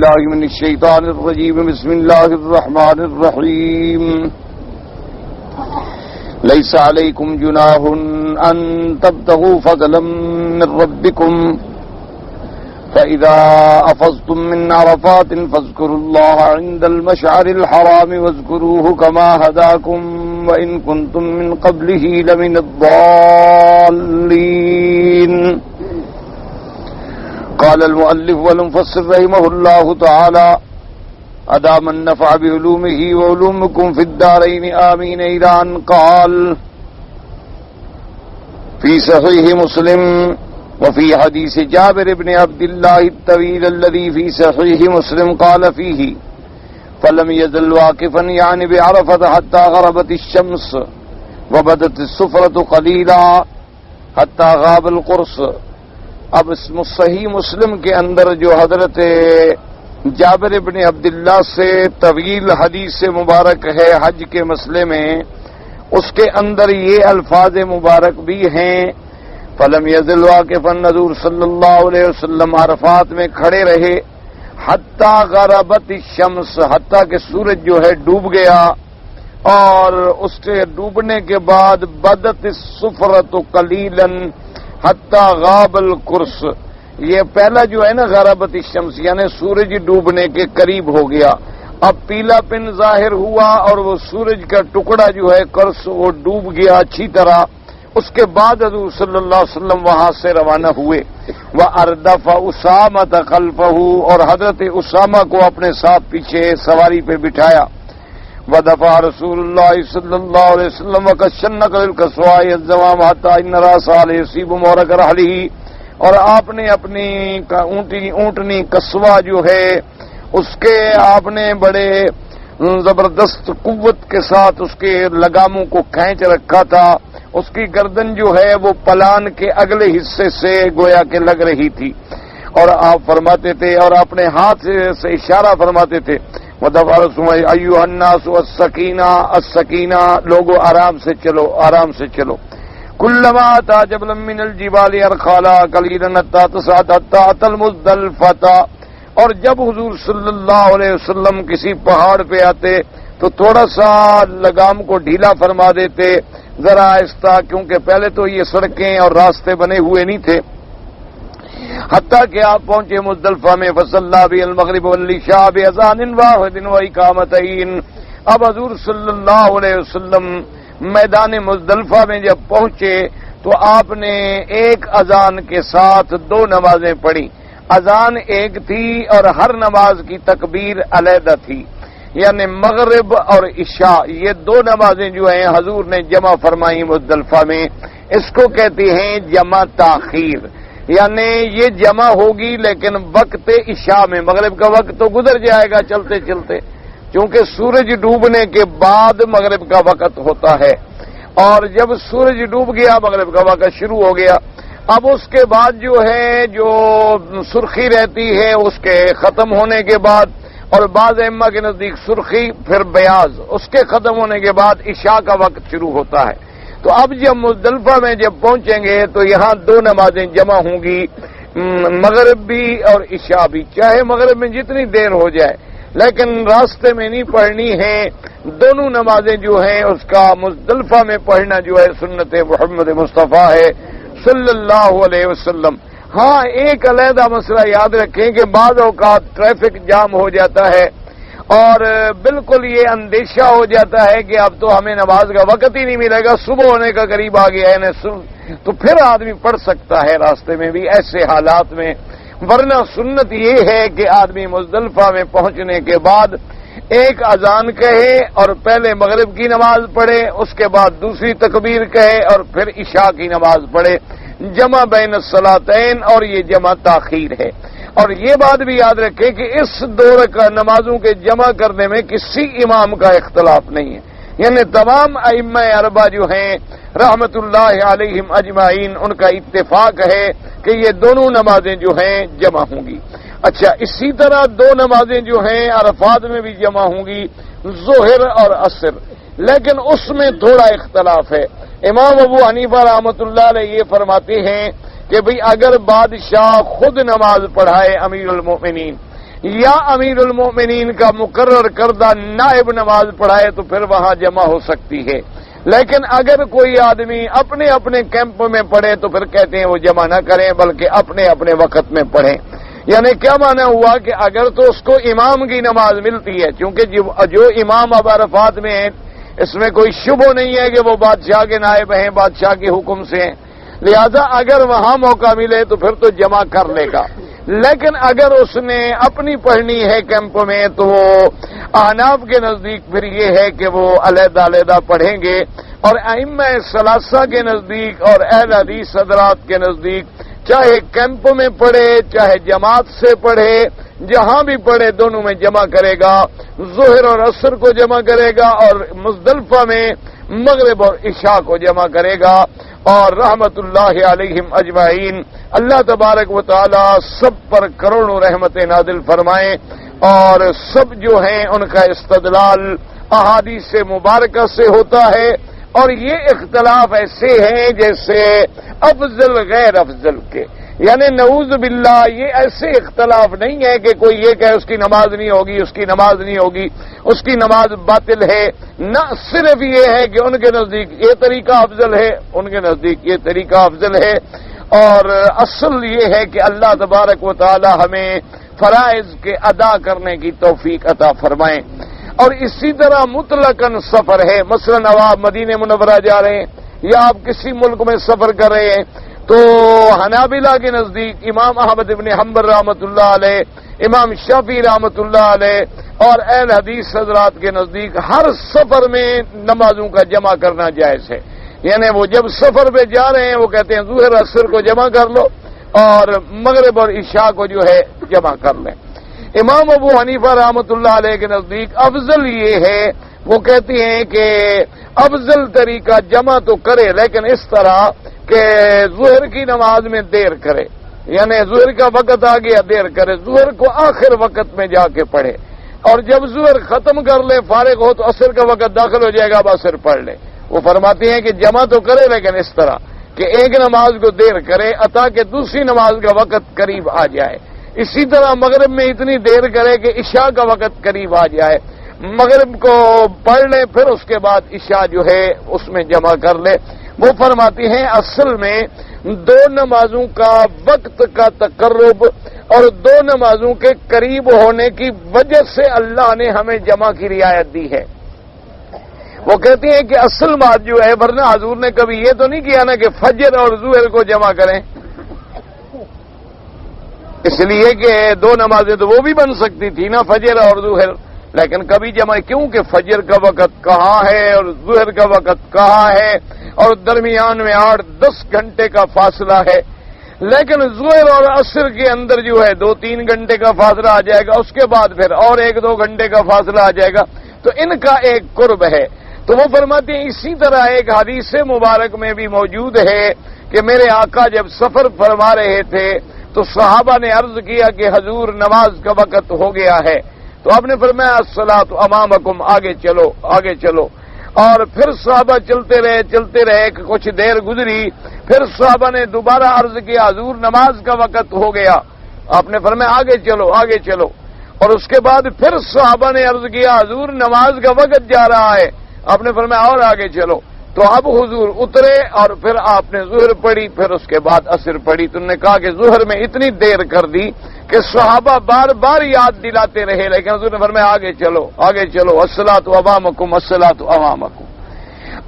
بالله من الشيطان الرجيم بسم الله الرحمن الرحيم ليس عليكم جناح أن تبتغوا فضلا من ربكم فإذا أفضتم من عرفات فاذكروا الله عند المشعر الحرام واذكروه كما هداكم وإن كنتم من قبله لمن الضالين. قال المؤلف والمفسر رحمه الله تعالى أدام النفع بعلومه وعلومكم في الدارين آمين إلى أن قال في صحيح مسلم وفي حديث جابر بن عبد الله الطويل الذي في صحيح مسلم قال فيه فلم يزل واقفا يعني بعرفة حتى غربت الشمس وبدت الصفرة قليلا حتى غاب القرص. اب صحیح مسلم کے اندر جو حضرت جابر بن عبداللہ سے طویل حدیث مبارک ہے حج کے مسئلے میں، اس کے اندر یہ الفاظ مبارک بھی ہیں فلم یزل واقفا، حضور صلی اللہ علیہ وسلم عرفات میں کھڑے رہے حتی غربت الشمس، حتی کہ سورج جو ہے ڈوب گیا، اور اس کے ڈوبنے کے بعد بدت الصفرۃ قلیلا حتی غاب القرص. یہ پہلا جو ہے نا غربت الشمس یعنی سورج ڈوبنے کے قریب ہو گیا، اب پیلا پن ظاہر ہوا اور وہ سورج کا ٹکڑا جو ہے قرص وہ ڈوب گیا اچھی طرح. اس کے بعد حضور صلی اللہ علیہ وسلم وہاں سے روانہ ہوئے. وَأَرْدَفَ أُسَامَةَ خَلْفَهُ، اور حضرت اسامہ کو اپنے ساتھ پیچھے سواری پہ بٹھایا. وَدَفَعَ رسول اللہ صلی اللہ علیہ وسلم وَكَشَّنَّ الْكَسْوَاءِ الزَّوَامَ حَتَّى إِنَّ رَأْسَهُ لَيُصِيبُ مَوْرِقَ رَحْلِهِ، اور آپ نے اپنی اونٹنی کسوا جو ہے اس کے آپ نے بڑے زبردست قوت کے ساتھ اس کے لگاموں کو کھینچ رکھا تھا. اس کی گردن جو ہے وہ پلان کے اگلے حصے سے گویا کہ لگ رہی تھی، اور آپ فرماتے تھے اور اپنے ہاتھ سے اشارہ فرماتے تھے ایھا الناس السکینہ السکینہ، لوگوں آرام سے چلو آرام سے چلو. کلما اتی جبلا من الجبال ارخالا قلیلا حتی تصعد حتی اتی المزدلفۃ، اور جب حضور صلی اللہ علیہ وسلم کسی پہاڑ پہ آتے تو تھوڑا سا لگام کو ڈھیلا فرما دیتے ذرا آہستہ، کیونکہ پہلے تو یہ سڑکیں اور راستے بنے ہوئے نہیں تھے. حتیٰ کہ آپ پہنچے مزدلفہ میں فصلی بہ المغرب والعشاء بأذان واحد وإقامتین. اب حضور صلی اللہ علیہ وسلم میدان مزدلفہ میں جب پہنچے تو آپ نے ایک اذان کے ساتھ دو نمازیں پڑھی. اذان ایک تھی اور ہر نماز کی تکبیر علیحدہ تھی، یعنی مغرب اور عشاء یہ دو نمازیں جو ہیں حضور نے جمع فرمائی مزدلفہ میں. اس کو کہتے ہیں جمع تاخیر، یعنی یہ جمع ہوگی لیکن وقت عشاء میں. مغرب کا وقت تو گزر جائے گا چلتے چلتے، کیونکہ سورج ڈوبنے کے بعد مغرب کا وقت ہوتا ہے، اور جب سورج ڈوب گیا مغرب کا وقت شروع ہو گیا. اب اس کے بعد جو ہے جو سرخی رہتی ہے اس کے ختم ہونے کے بعد، اور بعض ائمہ کے نزدیک سرخی پھر بیاض، اس کے ختم ہونے کے بعد عشاء کا وقت شروع ہوتا ہے. تو اب جب مزدلفہ میں جب پہنچیں گے تو یہاں دو نمازیں جمع ہوں گی، مغرب بھی اور عشاء بھی، چاہے مغرب میں جتنی دیر ہو جائے لیکن راستے میں نہیں پڑھنی ہے. دونوں نمازیں جو ہیں اس کا مزدلفہ میں پڑھنا جو ہے سنت محمد مصطفیٰ ہے صلی اللہ علیہ وسلم. ہاں ایک علیحدہ مسئلہ یاد رکھیں کہ بعض اوقات ٹریفک جام ہو جاتا ہے اور بالکل یہ اندیشہ ہو جاتا ہے کہ اب تو ہمیں نماز کا وقت ہی نہیں ملے گا، صبح ہونے کا قریب آ گیا ہے تو پھر آدمی پڑھ سکتا ہے راستے میں بھی ایسے حالات میں. ورنہ سنت یہ ہے کہ آدمی مزدلفہ میں پہنچنے کے بعد ایک اذان کہے اور پہلے مغرب کی نماز پڑھے، اس کے بعد دوسری تکبیر کہے اور پھر عشاء کی نماز پڑھے. جمع بین الصلاتین، اور یہ جمع تاخیر ہے. اور یہ بات بھی یاد رکھیں کہ اس دور کا نمازوں کے جمع کرنے میں کسی امام کا اختلاف نہیں ہے، یعنی تمام ائمہ اربعہ جو ہیں رحمت اللہ علیہم اجمعین ان کا اتفاق ہے کہ یہ دونوں نمازیں جو ہیں جمع ہوں گی. اچھا، اسی طرح دو نمازیں جو ہیں عرفات میں بھی جمع ہوں گی، ظہر اور عصر، لیکن اس میں تھوڑا اختلاف ہے. امام ابو حنیفہ رحمۃ اللہ علیہ یہ فرماتے ہیں کہ بھئی اگر بادشاہ خود نماز پڑھائے امیر المومنین، یا امیر المومنین کا مقرر کردہ نائب نماز پڑھائے تو پھر وہاں جمع ہو سکتی ہے، لیکن اگر کوئی آدمی اپنے اپنے کیمپ میں پڑھے تو پھر کہتے ہیں وہ جمع نہ کریں بلکہ اپنے اپنے وقت میں پڑھیں۔ یعنی کیا معنی ہوا کہ اگر تو اس کو امام کی نماز ملتی ہے، چونکہ جو امام اب عرفات میں ہیں اس میں کوئی شبہ نہیں ہے کہ وہ بادشاہ کے نائب ہیں، بادشاہ کے حکم سے ہیں، لہذا اگر وہاں موقع ملے تو پھر تو جمع کر لے گا۔ لیکن اگر اس نے اپنی پڑھنی ہے کیمپ میں تو وہ احناف کے نزدیک پھر یہ ہے کہ وہ علیحدہ علیحدہ پڑھیں گے، اور ائمہ ثلاثہ کے نزدیک اور اہل حدیث حضرات کے نزدیک چاہے کیمپ میں پڑھے چاہے جماعت سے پڑھے، جہاں بھی پڑھے دونوں میں جمع کرے گا، ظہر اور عصر کو جمع کرے گا اور مزدلفہ میں مغرب اور عشاء کو جمع کرے گا۔ اور رحمت اللہ علیہم اجمعین، اللہ تبارک و تعالی سب پر کروڑوں رحمت نازل فرمائیں، اور سب جو ہیں ان کا استدلال احادیث مبارکہ سے ہوتا ہے، اور یہ اختلاف ایسے ہیں جیسے افضل غیر افضل کے، یعنی نعوذ باللہ یہ ایسے اختلاف نہیں ہے کہ کوئی یہ کہے اس کی نماز نہیں ہوگی، اس کی نماز نہیں ہوگی، اس کی نماز باطل ہے، نہ صرف یہ ہے کہ ان کے نزدیک یہ طریقہ افضل ہے، ان کے نزدیک یہ طریقہ افضل ہے، اور اصل یہ ہے کہ اللہ تبارک و تعالی ہمیں فرائض کے ادا کرنے کی توفیق عطا فرمائیں۔ اور اسی طرح مطلقاً سفر ہے، مثلا اب آپ مدینہ منورہ جا رہے ہیں یا آپ کسی ملک میں سفر کر رہے ہیں تو حنابلہ کے نزدیک امام احمد ابن حنبل رحمۃ اللہ علیہ، امام شافعی رحمۃ اللہ علیہ اور اہل حدیث حضرات کے نزدیک ہر سفر میں نمازوں کا جمع کرنا جائز ہے، یعنی وہ جب سفر پہ جا رہے ہیں وہ کہتے ہیں ظہر عصر کو جمع کر لو اور مغرب اور عشاء کو جو ہے جمع کر لیں۔ امام ابو حنیفہ رحمۃ اللہ علیہ کے نزدیک افضل یہ ہے، وہ کہتے ہیں کہ افضل طریقہ جمع تو کرے لیکن اس طرح کہ ظہر کی نماز میں دیر کرے، یعنی ظہر کا وقت آ گیا دیر کرے، ظہر کو آخر وقت میں جا کے پڑھے، اور جب ظہر ختم کر لے فارغ ہو تو عصر کا وقت داخل ہو جائے گا اب عصر پڑھ لے۔ وہ فرماتے ہیں کہ جمع تو کرے لیکن اس طرح کہ ایک نماز کو دیر کرے تاکہ دوسری نماز کا وقت قریب آ جائے، اسی طرح مغرب میں اتنی دیر کرے کہ عشاء کا وقت قریب آ جائے، مغرب کو پڑھ لے پھر اس کے بعد عشاء جو ہے اس میں جمع کر لے۔ وہ فرماتی ہیں اصل میں دو نمازوں کا وقت کا تقرب اور دو نمازوں کے قریب ہونے کی وجہ سے اللہ نے ہمیں جمع کی رعایت دی ہے۔ وہ کہتی ہیں کہ اصل بات جو ہے، ورنہ حضور نے کبھی یہ تو نہیں کیا نا کہ فجر اور ظہر کو جمع کریں، اس لیے کہ دو نمازیں تو وہ بھی بن سکتی تھی نا فجر اور ظہر، لیکن کبھی جمع کیوں کہ فجر کا وقت کہاں ہے اور ظہر کا وقت کہاں ہے، اور درمیان میں 8-10 گھنٹے کا فاصلہ ہے، لیکن ظہر اور عصر کے اندر جو ہے 2-3 گھنٹے کا فاصلہ آ جائے گا، اس کے بعد پھر اور 1-2 گھنٹے کا فاصلہ آ جائے گا، تو ان کا ایک قرب ہے۔ تو وہ فرماتے ہیں اسی طرح ایک حدیث مبارک میں بھی موجود ہے کہ میرے آقا جب سفر فرما رہے تھے تو صحابہ نے عرض کیا کہ حضور نماز کا وقت ہو گیا ہے، تو آپ نے فرمایا الصلاۃ امامکم، آگے چلو آگے چلو، اور پھر صحابہ چلتے رہے کہ کچھ دیر گزری، پھر صحابہ نے دوبارہ عرض کیا حضور نماز کا وقت ہو گیا، آپ نے فرمایا آگے چلو آگے چلو، اور اس کے بعد پھر صحابہ نے عرض کیا حضور نماز کا وقت جا رہا ہے، آپ نے فرمایا اور آگے چلو، تو اب حضور اترے اور پھر آپ نے ظہر پڑھی، پھر اس کے بعد عصر پڑھی، تو انہوں نے کہا کہ ظہر میں اتنی دیر کر دی کہ صحابہ بار بار یاد دلاتے رہے، لیکن حضور نے فرمایا آگے چلو آگے چلو، الصلاۃ امامکم الصلاۃ امامکم۔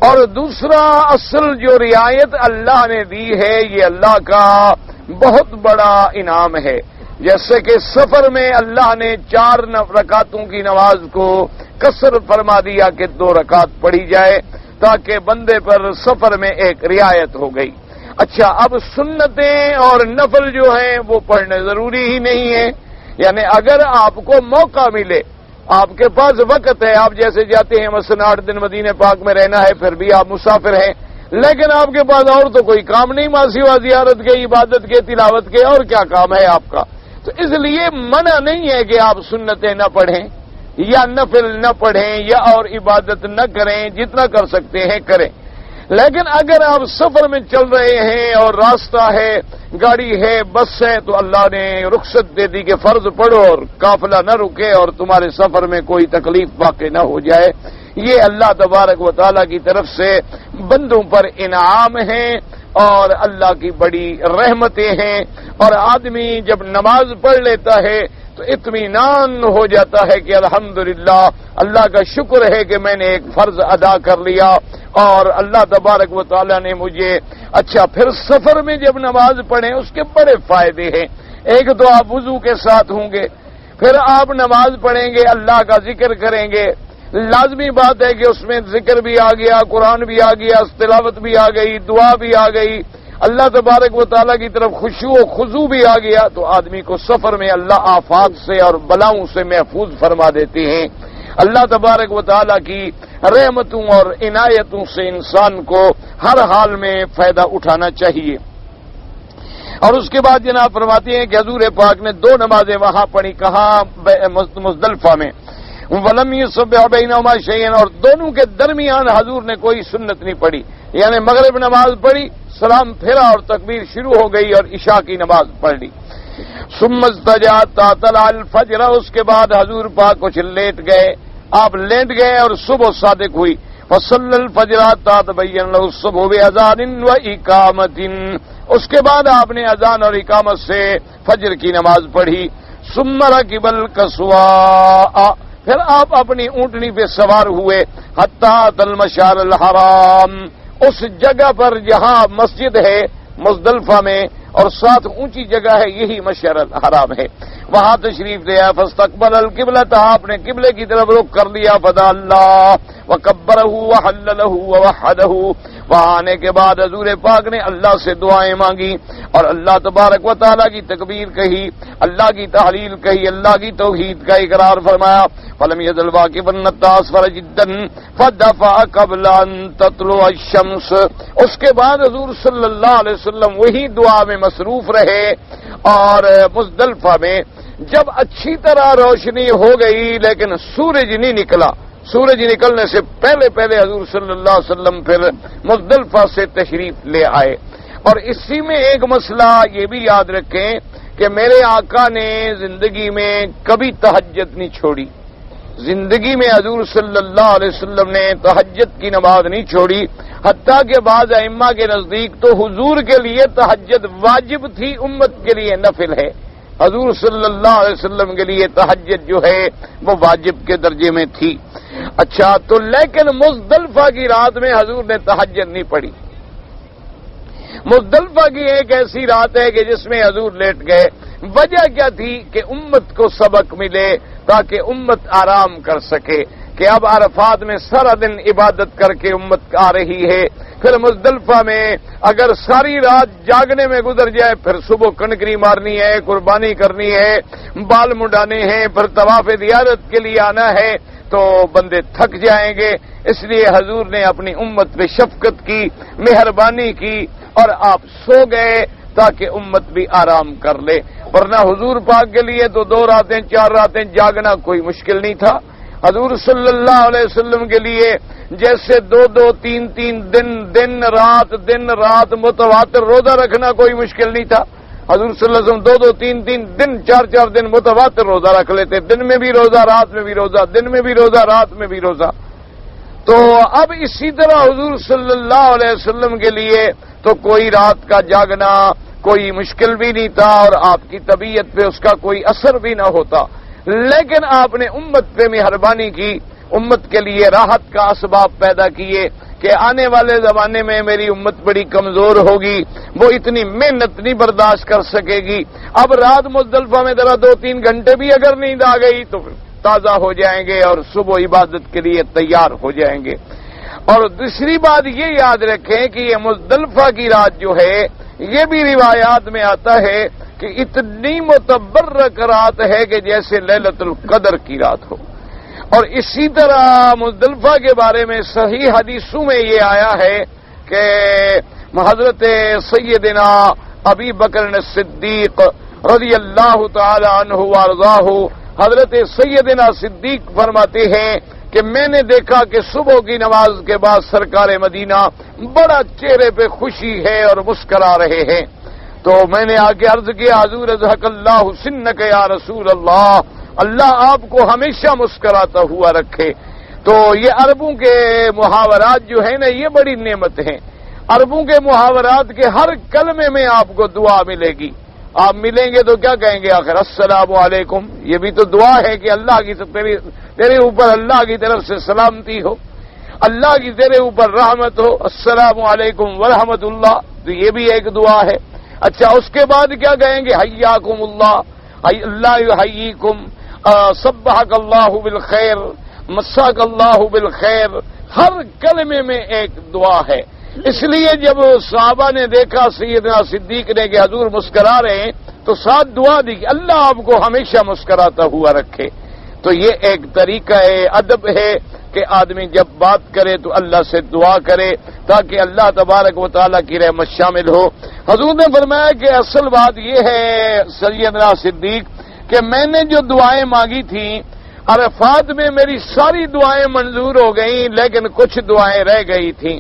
اور دوسرا اصل جو رعایت اللہ نے دی ہے یہ اللہ کا بہت بڑا انعام ہے، جیسے کہ سفر میں اللہ نے 4 رکعتوں کی نماز کو قصر فرما دیا کہ 2 رکعت پڑھی جائے تاکہ بندے پر سفر میں ایک رعایت ہو گئی۔ اچھا، اب سنتیں اور نفل جو ہیں وہ پڑھنے ضروری ہی نہیں ہے، یعنی اگر آپ کو موقع ملے، آپ کے پاس وقت ہے، آپ جیسے جاتے ہیں مثلا 8 دن مدینہ پاک میں رہنا ہے، پھر بھی آپ مسافر ہیں، لیکن آپ کے پاس اور تو کوئی کام نہیں ماسی و زیارت کے، عبادت کے، تلاوت کے، اور کیا کام ہے آپ کا، تو اس لیے منع نہیں ہے کہ آپ سنتیں نہ پڑھیں یا نفل نہ پڑھیں یا اور عبادت نہ کریں، جتنا کر سکتے ہیں کریں، لیکن اگر آپ سفر میں چل رہے ہیں اور راستہ ہے، گاڑی ہے، بس ہے، تو اللہ نے رخصت دے دی کہ فرض پڑھو اور قافلہ نہ رکے اور تمہارے سفر میں کوئی تکلیف واقع نہ ہو جائے۔ یہ اللہ تبارک و تعالیٰ کی طرف سے بندوں پر انعام ہیں اور اللہ کی بڑی رحمتیں ہیں، اور آدمی جب نماز پڑھ لیتا ہے تو اطمینان ہو جاتا ہے کہ الحمدللہ اللہ کا شکر ہے کہ میں نے ایک فرض ادا کر لیا اور اللہ تبارک و تعالیٰ نے مجھے اچھا۔ پھر سفر میں جب نماز پڑھیں اس کے بڑے فائدے ہیں۔ ایک تو آپ وضو کے ساتھ ہوں گے، پھر آپ نماز پڑھیں گے، اللہ کا ذکر کریں گے، لازمی بات ہے کہ اس میں ذکر بھی آ گیا، قرآن بھی آ گیا، تلاوت بھی آ گئی، دعا بھی آ گئی، اللہ تبارک و تعالیٰ کی طرف خشوع و خضوع بھی آ گیا، تو آدمی کو سفر میں اللہ آفات سے اور بلاؤں سے محفوظ فرما دیتے ہیں۔ اللہ تبارک و تعالیٰ کی رحمتوں اور عنایتوں سے انسان کو ہر حال میں فائدہ اٹھانا چاہیے۔ اور اس کے بعد جناب فرماتے ہیں کہ حضور پاک نے 2 نمازیں وہاں پڑھی، کہاں؟ مزدلفہ میں۔ وَلَمْ يُصَبِّحْ بَيْنَهُمَا شَيْئًا، اور دونوں کے درمیان حضور نے کوئی سنت نہیں پڑھی، یعنی مغرب نماز پڑھی، سلام پھیرا اور تکبیر شروع ہو گئی اور عشاء کی نماز پڑھ لی۔ ثُمَّ اسْتَجَعَ طَلَعَ الْفَجْرَ، اس کے بعد حضور پاک کچھ لیٹ گئے، آپ لیٹ گئے اور صبح صادق ہوئی۔ فَصَلَّى الْفَجْرَ حَتَّىٰ تَبَيَّنَ لَهُ الصُّبْحُ بِأَذَانٍ وَإِقَامَةٍ، اس کے بعد آپ نے اذان اور اقامت سے فجر کی نماز پڑھی۔ ثُمَّ رَكِبَ الْقَصْوَاءَ، پھر آپ اپنی اونٹنی پہ سوار ہوئے۔ حتی اتی المشعر الحرام، اس جگہ پر جہاں مسجد ہے مزدلفہ میں اور ساتھ اونچی جگہ ہے، یہی مشعر الحرام ہے، وہاں تشریف لے آیا۔ فاستقبل القبلۃ، آپ نے قبلے کی طرف رخ کر لیا۔ فدعا اللہ وکبرہ وحللہ ووحدہ، وہاں آنے کے بعد حضور پاک نے اللہ سے دعائیں مانگی اور اللہ تبارک و تعالیٰ کی تکبیر کہی، اللہ کی تحلیل کہی، اللہ کی توحید کا اقرار فرمایا۔ فلم يزل واقفا حتى اسفر جدا فدفع قبل ان تطلع الشمس، اس کے بعد حضور صلی اللہ علیہ وسلم وہی دعا میں مصروف رہے، اور مزدلفہ میں جب اچھی طرح روشنی ہو گئی لیکن سورج نہیں نکلا، سورج نکلنے سے پہلے حضور صلی اللہ علیہ وسلم پھر مزدلفہ سے تشریف لے آئے۔ اور اسی میں ایک مسئلہ یہ بھی یاد رکھیں کہ میرے آقا نے زندگی میں کبھی تہجد نہیں چھوڑی، زندگی میں حضور صلی اللہ علیہ وسلم نے تہجد کی نماز نہیں چھوڑی، حتیٰ کہ بعض ائمہ کے نزدیک تو حضور کے لیے تہجد واجب تھی، امت کے لیے نفل ہے۔ حضور صلی اللہ علیہ وسلم کے لیے تہجد جو ہے وہ واجب کے درجے میں تھی۔ اچھا، تو لیکن مزدلفہ کی رات میں حضور نے تہجد نہیں پڑھی۔ مزدلفہ کی ایک ایسی رات ہے کہ جس میں حضور لیٹ گئے، وجہ کیا تھی کہ امت کو سبق ملے تاکہ امت آرام کر سکے، کہ اب عرفات میں سارا دن عبادت کر کے امت آ رہی ہے، پھر مزدلفہ میں اگر ساری رات جاگنے میں گزر جائے، پھر صبح کنکری مارنی ہے، قربانی کرنی ہے، بال منڈانے ہیں، پھر طواف زیارت کے لیے آنا ہے، تو بندے تھک جائیں گے۔ اس لیے حضور نے اپنی امت پہ شفقت کی، مہربانی کی اور آپ سو گئے تاکہ امت بھی آرام کر لے، ورنہ حضور پاک کے لیے تو 2 راتیں 4 راتیں جاگنا کوئی مشکل نہیں تھا۔ حضور صلی اللہ علیہ وسلم کے لیے جیسے 2-2 3-3 دن رات متواتر روزہ رکھنا کوئی مشکل نہیں تھا۔ حضور صلی اللہ علیہ وسلم 2-2 3-3 دن 4-4 دن متواتر روزہ رکھ لیتے، دن میں بھی روزہ، رات میں بھی روزہ، دن میں بھی روزہ، رات میں بھی روزہ۔ تو اب اسی طرح حضور صلی اللہ علیہ وسلم کے لیے تو کوئی رات کا جاگنا کوئی مشکل بھی نہیں تھا اور آپ کی طبیعت پہ اس کا کوئی اثر بھی نہ ہوتا، لیکن آپ نے امت پہ مہربانی کی، امت کے لیے راحت کا اسباب پیدا کیے کہ آنے والے زمانے میں میری امت بڑی کمزور ہوگی، وہ اتنی محنت نہیں برداشت کر سکے گی، اب رات مزدلفہ میں ذرا 2-3 گھنٹے بھی اگر نیند آ گئی تو تازہ ہو جائیں گے اور صبح عبادت کے لیے تیار ہو جائیں گے۔ اور دوسری بات یہ یاد رکھیں کہ یہ مزدلفہ کی رات جو ہے، یہ بھی روایات میں آتا ہے کہ اتنی متبرک رات ہے کہ جیسے لیلۃ القدر کی رات ہو۔ اور اسی طرح مزدلفہ کے بارے میں صحیح حدیثوں میں یہ آیا ہے کہ حضرت سیدنا ابی بکر صدیق رضی اللہ تعالی عنہ وارضاہ، حضرت سیدنا صدیق فرماتے ہیں کہ میں نے دیکھا کہ صبح کی نماز کے بعد سرکار مدینہ بڑا چہرے پہ خوشی ہے اور مسکرا رہے ہیں. تو میں نے آ کے عرض کیا حضور اضحک اللہ سنک یا رسول اللہ، اللہ آپ کو ہمیشہ مسکراتا ہوا رکھے. تو یہ عربوں کے محاورات جو ہیں نا یہ بڑی نعمت ہیں. عربوں کے محاورات کے ہر کلمے میں آپ کو دعا ملے گی. آپ ملیں گے تو کیا کہیں گے آخر السلام علیکم، یہ بھی تو دعا ہے کہ اللہ کی تیرے اوپر اللہ کی طرف سے سلامتی ہو، اللہ کی تیرے اوپر رحمت ہو، السلام علیکم ورحمت اللہ، تو یہ بھی ایک دعا ہے. اچھا اس کے بعد کیا کہیں گے حیاکم اللہ، اللہ یحییکم، صبحک اللہ بالخیر، مساک اللہ بالخیر. ہر کلمے میں ایک دعا ہے. اس لیے جب صحابہ نے دیکھا سیدنا صدیق نے کہ حضور مسکرا رہے ہیں تو ساتھ دعا دی کہ اللہ آپ کو ہمیشہ مسکراتا ہوا رکھے. تو یہ ایک طریقہ ہے، ادب ہے کہ آدمی جب بات کرے تو اللہ سے دعا کرے تاکہ اللہ تبارک و تعالیٰ کی رحمت شامل ہو. حضور نے فرمایا کہ اصل بات یہ ہے سیدنا صدیق کہ میں نے جو دعائیں مانگی تھیں عرفات میں میری ساری دعائیں منظور ہو گئیں، لیکن کچھ دعائیں رہ گئی تھیں،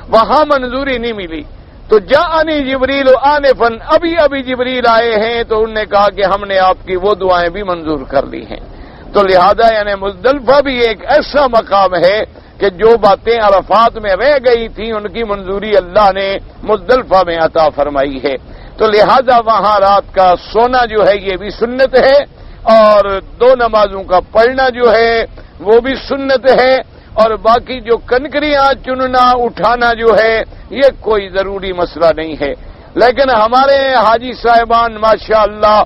وہاں منظوری نہیں ملی. تو جاءنی جبریل آنفا، ابھی جبریل آئے ہیں تو انہوں نے کہا کہ ہم نے آپ کی وہ دعائیں بھی منظور کر لی ہیں. تو لہذا یعنی مزدلفہ بھی ایک ایسا مقام ہے کہ جو باتیں عرفات میں رہ گئی تھیں ان کی منظوری اللہ نے مزدلفہ میں عطا فرمائی ہے. تو لہذا وہاں رات کا سونا جو ہے یہ بھی سنت ہے، اور 2 نمازوں کا پڑھنا جو ہے وہ بھی سنت ہے، اور باقی جو کنکریاں چننا اٹھانا جو ہے یہ کوئی ضروری مسئلہ نہیں ہے. لیکن ہمارے حاجی صاحبان ماشاءاللہ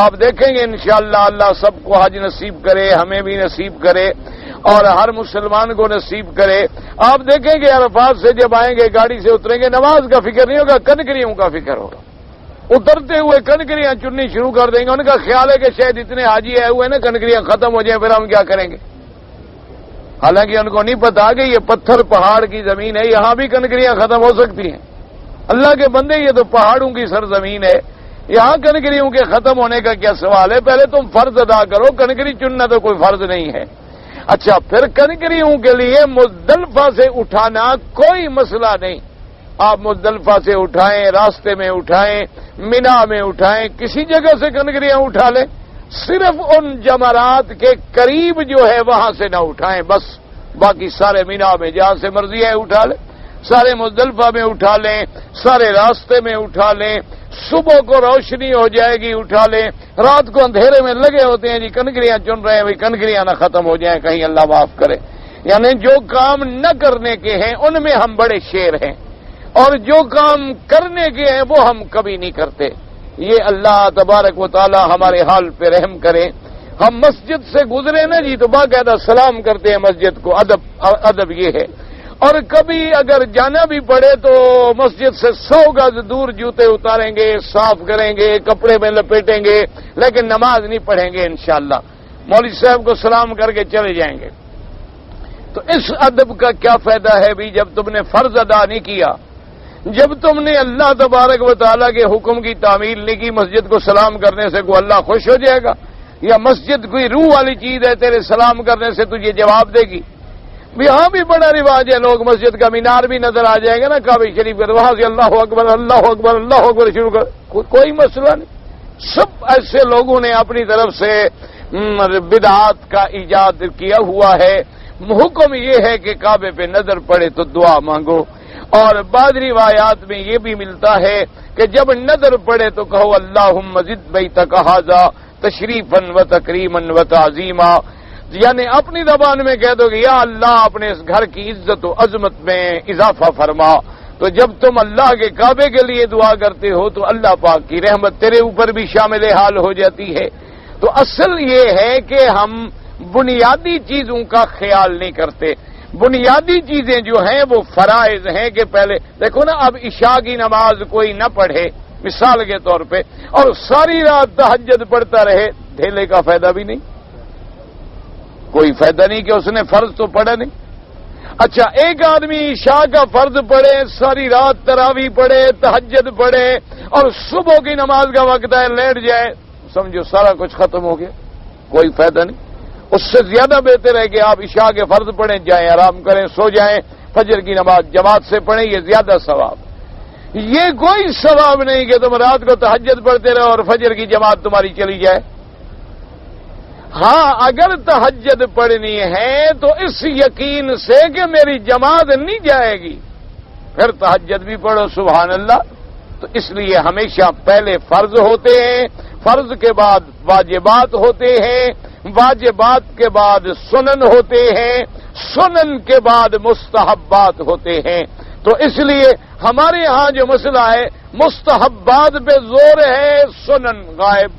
آپ دیکھیں گے انشاءاللہ اللہ سب کو حج نصیب کرے، ہمیں بھی نصیب کرے اور ہر مسلمان کو نصیب کرے. آپ دیکھیں گے عرفات سے جب آئیں گے گاڑی سے اتریں گے نماز کا فکر نہیں ہوگا، کنکریوں کا فکر ہوگا. اترتے ہوئے کنکریاں چننی شروع کر دیں گے. ان کا خیال ہے کہ شاید اتنے حاجی آئے ہوئے نا کنکریاں ختم ہو جائیں پھر ہم کیا کریں گے. حالانکہ ان کو نہیں پتا کہ یہ پتھر پہاڑ کی زمین ہے، یہاں بھی کنکریاں ختم ہو سکتی ہیں. اللہ کے بندے یہ تو پہاڑوں کی سرزمین ہے، یہاں کنکریوں کے ختم ہونے کا کیا سوال ہے. پہلے تم فرض ادا کرو، کنکری چننا تو کوئی فرض نہیں ہے. اچھا پھر کنکریوں کے لیے مزدلفہ سے اٹھانا کوئی مسئلہ نہیں. آپ مزدلفہ سے اٹھائیں، راستے میں اٹھائیں، مینا میں اٹھائیں، کسی جگہ سے کنکریاں اٹھا لیں، صرف ان جمرات کے قریب جو ہے وہاں سے نہ اٹھائیں بس. باقی سارے مینا میں جہاں سے مرضی ہے اٹھا لیں، سارے مزدلفہ میں اٹھا لیں، سارے راستے میں اٹھا لیں. صبح کو روشنی ہو جائے گی اٹھا لیں. رات کو اندھیرے میں لگے ہوتے ہیں جی کنکریاں چن رہے ہیں، کنکریاں نہ ختم ہو جائیں کہیں اللہ معاف کرے. یعنی جو کام نہ کرنے کے ہیں ان میں ہم بڑے شیر ہیں، اور جو کام کرنے کے ہیں وہ ہم کبھی نہیں کرتے. یہ اللہ تبارک و تعالی ہمارے حال پہ رحم کرے. ہم مسجد سے گزرے نا جی تو باقاعدہ سلام کرتے ہیں مسجد کو، ادب یہ ہے. اور کبھی اگر جانا بھی پڑے تو مسجد سے 100 گز دور جوتے اتاریں گے، صاف کریں گے، کپڑے میں لپیٹیں گے، لیکن نماز نہیں پڑھیں گے انشاءاللہ. مولوی صاحب کو سلام کر کے چلے جائیں گے. تو اس ادب کا کیا فائدہ ہے بھی جب تم نے فرض ادا نہیں کیا، جب تم نے اللہ تبارک و تعالیٰ کے حکم کی تعمیل نہیں کی. مسجد کو سلام کرنے سے کوئی اللہ خوش ہو جائے گا؟ یا مسجد کوئی روح والی چیز ہے تیرے سلام کرنے سے تجھے جواب دے گی؟ یہاں بھی بڑا رواج ہے، لوگ مسجد کا مینار بھی نظر آ جائے گا نا کعبہ شریف کا، وہاں سے اللہ اکبر اللہ اکبر اللہ اکبر شروع کر. کوئی مسئلہ نہیں. سب ایسے لوگوں نے اپنی طرف سے بدعات کا ایجاد کیا ہوا ہے. حکم یہ ہے کہ کعبے پہ نظر پڑے تو دعا مانگو. اور بعض روایات میں یہ بھی ملتا ہے کہ جب نظر پڑے تو کہو اللہم زد بیتک ھذا تشریفا و تکریما و تعظیما. یعنی اپنی زبان میں کہہ دو کہ یا اللہ اپنے اس گھر کی عزت و عظمت میں اضافہ فرما. تو جب تم اللہ کے کعبے کے لیے دعا کرتے ہو تو اللہ پاک کی رحمت تیرے اوپر بھی شامل حال ہو جاتی ہے. تو اصل یہ ہے کہ ہم بنیادی چیزوں کا خیال نہیں کرتے. بنیادی چیزیں جو ہیں وہ فرائض ہیں کہ پہلے دیکھو نا، اب عشاء کی نماز کوئی نہ پڑھے مثال کے طور پہ اور ساری رات تہجد پڑھتا رہے، ڈھیلے کا فائدہ بھی نہیں، کوئی فائدہ نہیں کہ اس نے فرض تو پڑھا نہیں. اچھا ایک آدمی عشاء کا فرض پڑھے، ساری رات تراویح پڑھے، تہجد پڑھے اور صبح کی نماز کا وقت ہے لیٹ جائے، سمجھو سارا کچھ ختم ہو گیا، کوئی فائدہ نہیں. اس سے زیادہ بہتر ہے کہ آپ عشاء کے فرض پڑھیں، جائیں آرام کریں، سو جائیں، فجر کی نماز جماعت سے پڑھیں، یہ زیادہ ثواب۔ یہ کوئی ثواب نہیں کہ تم رات کو تہجد پڑھتے رہو اور فجر کی جماعت تمہاری چلی جائے۔ ہاں، اگر تہجد پڑھنی ہے تو اس یقین سے کہ میری جماعت نہیں جائے گی، پھر تہجد بھی پڑھو، سبحان اللہ۔ تو اس لیے ہمیشہ پہلے فرض ہوتے ہیں، فرض کے بعد واجبات ہوتے ہیں، واجبات کے بعد سنن ہوتے ہیں، سنن کے بعد مستحبات ہوتے ہیں۔ تو اس لیے ہمارے ہاں جو مسئلہ ہے، مستحبات پہ زور ہے، سنن غائب۔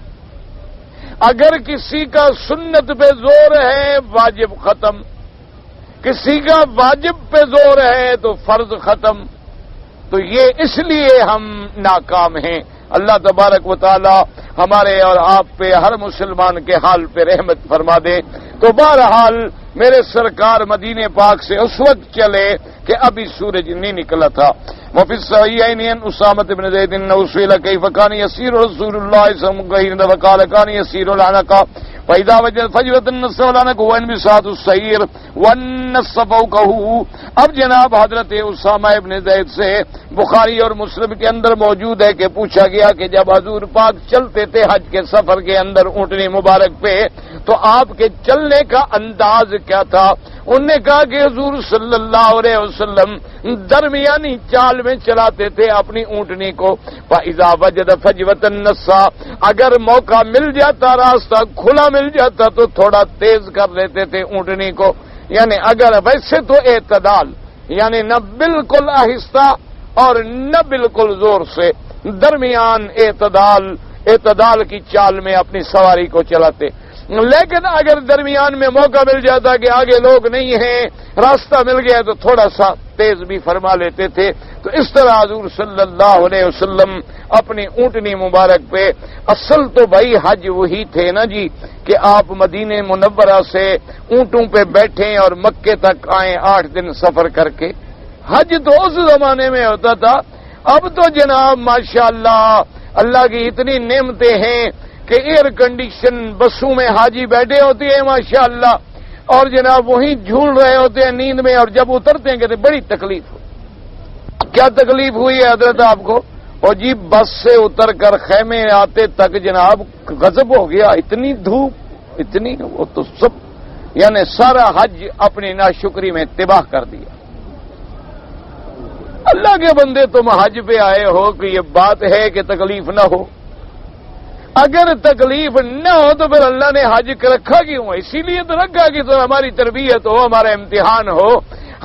اگر کسی کا سنت پہ زور ہے، واجب ختم، کسی کا واجب پہ زور ہے تو فرض ختم۔ تو یہ اس لیے ہم ناکام ہیں۔ اللہ تبارک و تعالی ہمارے اور آپ پہ، ہر مسلمان کے حال پہ رحمت فرما دے۔ تو بہرحال میرے سرکار مدینے پاک سے اس وقت چلے کہ ابھی سورج نہیں نکلا تھا۔ وفی الصحیحین عن اسامہ بن زید انه سئل کیف کان یسیر رسول اللہ صلی اللہ علیہ وسلم فقال کان یسیر العنق فاذا وجد فجوة النصف العنق وان بساط السیر والنصف فوقه۔ اب جناب حضرت اسامہ ابن زید سے بخاری اور مسلم کے اندر موجود ہے کہ پوچھا گیا کہ جب حضور پاک چلتے تھے حج کے سفر کے اندر اونٹنی مبارک پہ تو آپ کے چلنے کا انداز کیا تھا؟ انہوں نے کہا کہ حضور صلی اللہ علیہ وسلم درمیانی چال میں چلاتے تھے اپنی اونٹنی کو۔ فَإِذَا وَجَدَ فَجْوَةً نَصَّا، اگر موقع مل جاتا، راستہ کھلا مل جاتا تو تھوڑا تیز کر لیتے تھے اونٹنی کو۔ یعنی اگر ویسے تو اعتدال، یعنی نہ بالکل آہستہ اور نہ بالکل زور سے، درمیان اعتدال کی چال میں اپنی سواری کو چلاتے۔ لیکن اگر درمیان میں موقع مل جاتا کہ آگے لوگ نہیں ہیں، راستہ مل گیا تو تھوڑا سا تیز بھی فرما لیتے تھے۔ تو اس طرح حضور صلی اللہ علیہ وسلم اپنی اونٹنی مبارک پہ، اصل تو بھائی حج وہی تھے نا جی کہ آپ مدینہ منورہ سے اونٹوں پہ بیٹھیں اور مکے تک آئیں 8 دن سفر کر کے۔ حج تو اس زمانے میں ہوتا تھا، اب تو جناب ماشاءاللہ اللہ کی اتنی نعمتیں ہیں کہ ایئر کنڈیشن بسوں میں حاجی بیٹھے ہوتے ہیں ماشاءاللہ، اور جناب وہیں جھول رہے ہوتے ہیں نیند میں، اور جب اترتے ہیں کہتے بڑی تکلیف ہو۔ کیا تکلیف ہوئی ہے حضرت آپ کو؟ اور جی بس سے اتر کر خیمے آتے تک جناب غضب ہو گیا، اتنی دھوپ، اتنی، وہ تو سب یعنی سارا حج اپنی ناشکری میں تباہ کر دیا۔ اللہ کے بندے تم حج پہ آئے ہو کہ یہ بات ہے کہ تکلیف نہ ہو؟ اگر تکلیف نہ ہو تو پھر اللہ نے حج رکھا کیوں؟ اسی لیے تو رکھا کہ تو ہماری تربیت ہو، ہمارا امتحان ہو،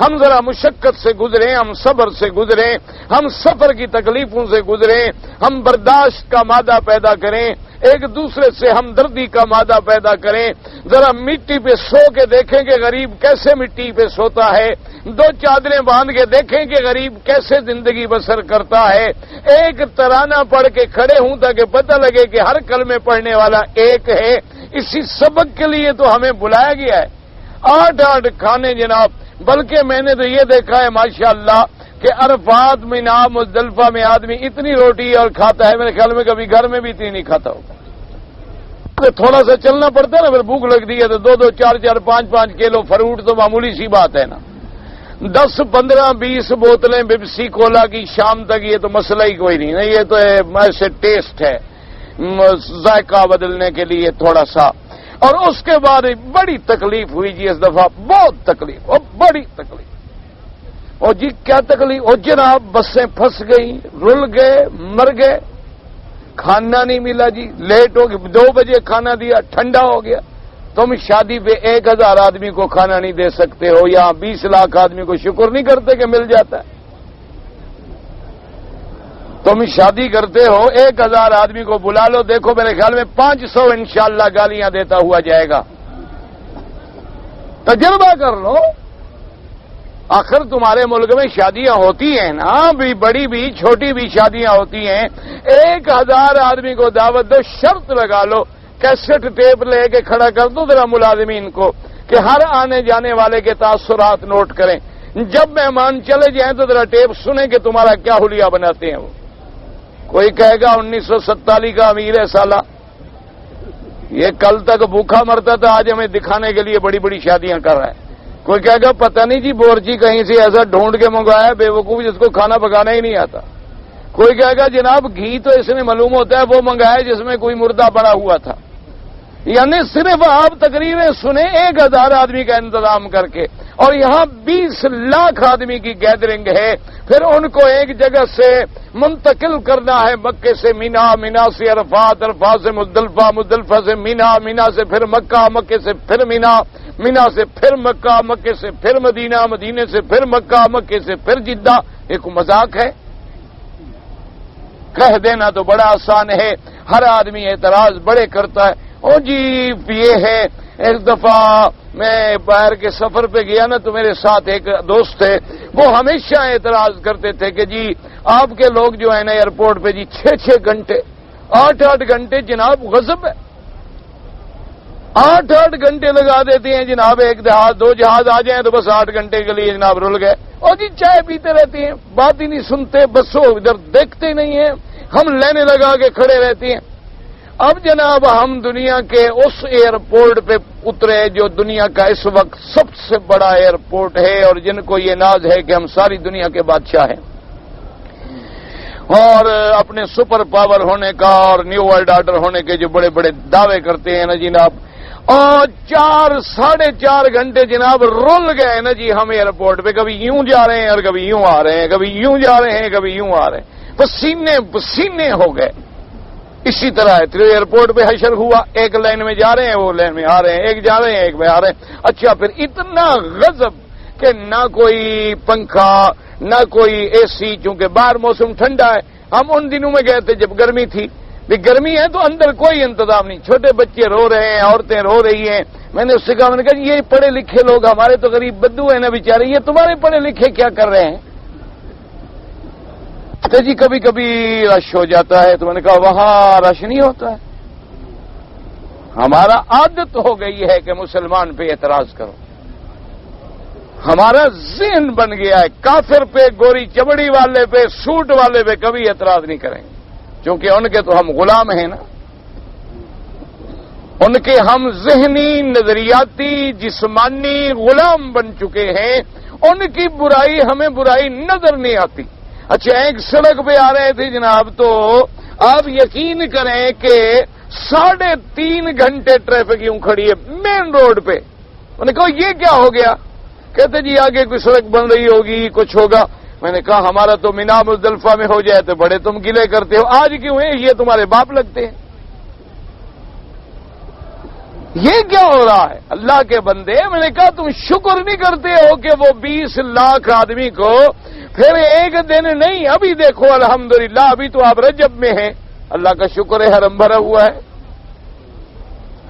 ہم ذرا مشقت سے گزریں، ہم صبر سے گزریں، ہم سفر کی تکلیفوں سے گزریں، ہم برداشت کا مادہ پیدا کریں، ایک دوسرے سے ہمدردی کا مادہ پیدا کریں، ذرا مٹی پہ سو کے دیکھیں کہ غریب کیسے مٹی پہ سوتا ہے، 2 چادریں باندھ کے دیکھیں کہ غریب کیسے زندگی بسر کرتا ہے، ایک ترانہ پڑھ کے کھڑے ہوں تاکہ پتہ لگے کہ ہر کلمے پڑھنے والا ایک ہے۔ اسی سبق کے لیے تو ہمیں بلایا گیا ہے۔ 8 کھانے جناب، بلکہ میں نے تو یہ دیکھا ہے ماشاءاللہ کہ عرفات مینا مزدلفہ میں آدمی اتنی روٹی اور کھاتا ہے، میرے خیال میں کبھی گھر میں بھی اتنی نہیں کھاتا ہوگا۔ تھوڑا سا چلنا پڑتا ہے نا، پھر بھوک لگتی ہے تو 2-2, 4-4, 5-5 کلو فروٹ تو معمولی سی بات ہے نا۔ 10, 15, 20 بوتلیں بیپسی کولا کی شام تک، یہ تو مسئلہ ہی کوئی نہیں نا، یہ تو ایسے ٹیسٹ ہے، ذائقہ بدلنے کے لیے تھوڑا سا۔ اور اس کے بعد بڑی تکلیف ہوئی جی اس دفعہ، بہت تکلیف، اور بڑی تکلیف۔ اور جی کیا تکلیف؟ اور جناب بسیں پھنس گئی، رل گئے، مر گئے، کھانا نہیں ملا جی، لیٹ ہو گئی، 2 بجے کھانا دیا، ٹھنڈا ہو گیا۔ تم شادی پہ 1000 آدمی کو کھانا نہیں دے سکتے ہو، یا 20 لاکھ آدمی کو شکر نہیں کرتے کہ مل جاتا ہے؟ تم شادی کرتے ہو، 1000 آدمی کو بلا لو، دیکھو میرے خیال میں 500 انشاءاللہ گالیاں دیتا ہوا جائے گا۔ تجربہ کر لو، آخر تمہارے ملک میں شادیاں ہوتی ہیں نا، بھی بڑی بھی چھوٹی بھی شادیاں ہوتی ہیں۔ 1000 آدمی کو دعوت دو، شرط لگا لو، کیسٹ ٹیپ لے کے کھڑا کر دو ذرا ملازمین کو کہ ہر آنے جانے والے کے تاثرات نوٹ کریں، جب مہمان چلے جائیں تو ذرا ٹیپ سنیں کہ تمہارا کیا حلیہ بناتے ہیں وہ۔ کوئی کہے گا 1947 کا امیر ہے سالہ، یہ کل تک بھوکا مرتا تھا، آج ہمیں دکھانے کے لیے بڑی بڑی شادیاں کر رہا ہے۔ کوئی کہے گا پتہ نہیں جی بورچی کہیں سے ایسا ڈھونڈ کے منگوایا بے وقوف جس کو کھانا پکانا ہی نہیں آتا۔ کوئی کہے گا جناب گھی تو اس میں معلوم ہوتا ہے وہ منگایا جس میں کوئی مردہ پڑا ہوا تھا۔ یعنی صرف آپ تقریریں سنیں 1000 آدمی کا انتظام کر کے، اور یہاں 20 لاکھ آدمی کی گیدرنگ ہے، پھر ان کو ایک جگہ سے منتقل کرنا ہے، مکے سے مینا، مینا سے عرفات، عرفات سے مزدلفہ، مزدلفہ سے مینا، مینا سے پھر مکہ، مکے سے پھر مینا، مینا سے پھر مکہ، مکے سے پھر مدینہ، مدینے سے پھر مکہ، مکے سے پھر جدہ۔ ایک مذاق ہے؟ کہہ دینا تو بڑا آسان ہے، ہر آدمی اعتراض بڑے کرتا ہے۔ او جی یہ ہے، ایک دفعہ میں باہر کے سفر پہ گیا نا تو میرے ساتھ ایک دوست تھے، وہ ہمیشہ اعتراض کرتے تھے کہ جی آپ کے لوگ جو ہے نا ایئرپورٹ پہ جی 6 گھنٹے 8 گھنٹے جناب غضب ہے، 8 گھنٹے لگا دیتے ہیں جناب، ایک جہاز 2 جہاز آ جائیں تو بس 8 گھنٹے کے لیے جناب رول گئے، اور جی چائے پیتے رہتے ہیں، بات ہی نہیں سنتے، بسوں ادھر دیکھتے نہیں ہیں، ہم لینے لگا کے کھڑے رہتے ہیں۔ اب جناب ہم دنیا کے اس ایئرپورٹ پہ اترے جو دنیا کا اس وقت سب سے بڑا ایئرپورٹ ہے، اور جن کو یہ ناز ہے کہ ہم ساری دنیا کے بادشاہ ہیں، اور اپنے سپر پاور ہونے کا اور نیو ورلڈ آرڈر ہونے کے جو بڑے بڑے دعوے کرتے ہیں نا جناب، اور 4-4.5 گھنٹے جناب رول گئے نا جی ہم ایئرپورٹ پہ، کبھی یوں جا رہے ہیں اور کبھی یوں آ رہے ہیں، کبھی یوں جا رہے ہیں کبھی یوں آ رہے ہیں، پسینے پسینے ہو گئے۔ اسی طرح ایئرپورٹ پہ حشر ہوا، ایک لائن میں جا رہے ہیں وہ لائن میں آ رہے ہیں، ایک جا رہے ہیں ایک میں آ رہے ہیں۔ اچھا پھر اتنا غضب کہ نہ کوئی پنکھا نہ کوئی اے سی، چونکہ باہر موسم ٹھنڈا ہے، ہم ان دنوں میں گئے تھے جب گرمی تھی، گرمی ہے تو اندر کوئی انتظام نہیں، چھوٹے بچے رو رہے ہیں، عورتیں رو رہی ہیں۔ میں نے اس سے کہا، میں نے کہا یہ پڑھے لکھے لوگ ہمارے تو غریب بدو ہیں نا بیچارے، یہ تمہارے پڑھے لکھے کیا کر رہے ہیں؟ تو جی کبھی کبھی رش ہو جاتا ہے، تو میں نے کہا وہاں رش نہیں ہوتا ہے، ہمارا عادت ہو گئی ہے کہ مسلمان پہ اعتراض کرو، ہمارا ذہن بن گیا ہے، کافر پہ، گوری چمڑی والے پہ، سوٹ والے پہ کبھی اعتراض نہیں کریں گے، کیونکہ ان کے تو ہم غلام ہیں نا، ان کے ہم ذہنی نظریاتی جسمانی غلام بن چکے ہیں، ان کی برائی ہمیں برائی نظر نہیں آتی۔ اچھا ایک سڑک پہ آ رہے تھے جناب، تو آپ یقین کریں کہ 3.5 گھنٹے ٹریفک یوں کھڑی ہے مین روڈ پہ۔ میں نے کہا یہ کیا ہو گیا؟ کہتے جی آگے کوئی سڑک بن رہی ہوگی، کچھ ہوگا۔ میں نے کہا ہمارا تو مینا مزدلفہ میں ہو جائے تو بڑے تم گلے کرتے ہو، آج کیوں ہیں؟ یہ تمہارے باپ لگتے ہیں۔ یہ کیا ہو رہا ہے اللہ کے بندے؟ میں نے کہا تم شکر نہیں کرتے ہو کہ وہ 20 لاکھ آدمی کو پھر ایک دن نہیں، ابھی دیکھو الحمدللہ ابھی تو آپ رجب میں ہیں، اللہ کا شکر ہے حرم بھرا ہوا ہے،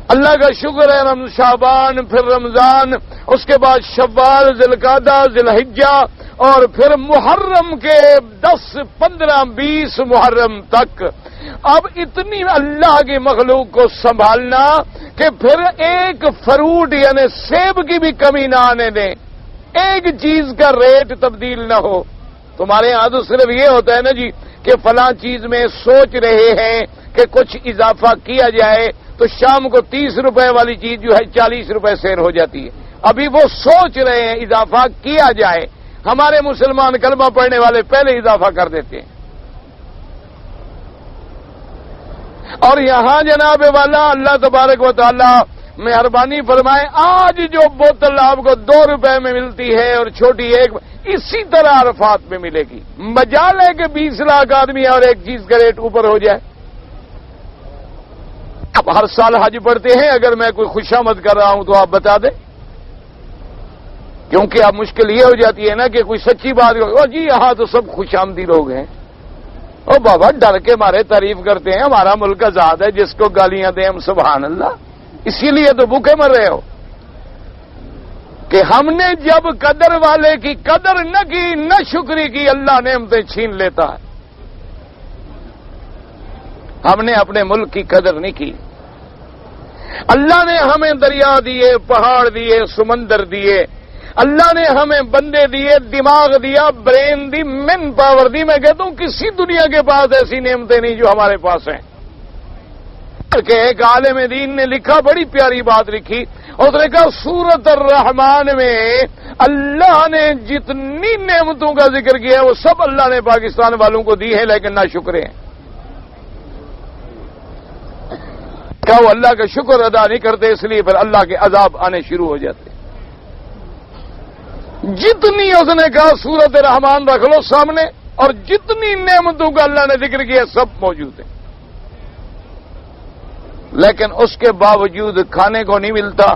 اللہ کا شکر ہے شعبان، پھر رمضان، اس کے بعد شوال، ذی القعدہ، ذی الحجہ، اور پھر محرم کے 10 15 20 محرم تک۔ اب اتنی اللہ کی مخلوق کو سنبھالنا کہ پھر ایک فروٹ یعنی سیب کی بھی کمی نہ آنے دیں، ایک چیز کا ریٹ تبدیل نہ ہو۔ تمہارے یہاں تو صرف یہ ہوتا ہے نا جی کہ فلاں چیز میں سوچ رہے ہیں کہ کچھ اضافہ کیا جائے، تو شام کو 30 روپے والی چیز جو ہے 40 روپے سیر ہو جاتی ہے، ابھی وہ سوچ رہے ہیں اضافہ کیا جائے۔ ہمارے مسلمان کلمہ پڑھنے والے پہلے اضافہ کر دیتے ہیں، اور یہاں جناب والا اللہ تبارک و تعالی مہربانی فرمائے، آج جو بوتل آپ کو 2 روپے میں ملتی ہے اور چھوٹی 1، اسی طرح عرفات میں ملے گی۔ مجال ہے کہ 20 لاکھ آدمی اور ایک چیز کا ریٹ اوپر ہو جائے۔ اب ہر سال حج پڑھتے ہیں، اگر میں کوئی خوشامد کر رہا ہوں تو آپ بتا دیں، کیونکہ اب مشکل یہ ہو جاتی ہے نا کہ کوئی سچی بات او جی یہاں تو سب خوش آمدی لوگ ہیں، او بابا ڈر کے مارے تعریف کرتے ہیں، ہمارا ملک آزاد ہے، جس کو گالیاں دیں ہم سبحان اللہ، اسی لیے تو بھوکے مر رہے ہو کہ ہم نے جب قدر والے کی قدر نہ کی، نہ شکری کی، اللہ نعمتیں چھین لیتا ہے۔ ہم نے اپنے ملک کی قدر نہیں کی، اللہ نے ہمیں دریا دیے، پہاڑ دیے، سمندر دیے، اللہ نے ہمیں بندے دیے، دماغ دیا، برین دی، مین پاور دی۔ میں کہتا ہوں کسی دنیا کے پاس ایسی نعمتیں نہیں جو ہمارے پاس ہیں۔ کہ ایک عالم دین نے لکھا، بڑی پیاری بات لکھی، اس نے کہا سورۃ الرحمن میں اللہ نے جتنی نعمتوں کا ذکر کیا ہے وہ سب اللہ نے پاکستان والوں کو دی ہے، لیکن ناشکرے ہیں۔ کیا وہ اللہ کا شکر ادا نہیں کرتے، اس لیے پھر اللہ کے عذاب آنے شروع ہو جاتے۔ جتنی اس نے کہا سورۃ الرحمن رکھ لو سامنے، اور جتنی نعمتوں کا اللہ نے ذکر کیا سب موجود ہیں، لیکن اس کے باوجود کھانے کو نہیں ملتا،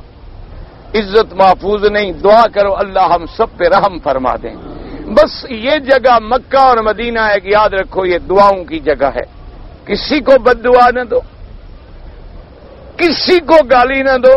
عزت محفوظ نہیں۔ دعا کرو اللہ ہم سب پہ رحم فرما دیں۔ بس یہ جگہ مکہ اور مدینہ ہے کہ یاد رکھو یہ دعاؤں کی جگہ ہے۔ کسی کو بد دعا نہ دو، کسی کو گالی نہ دو،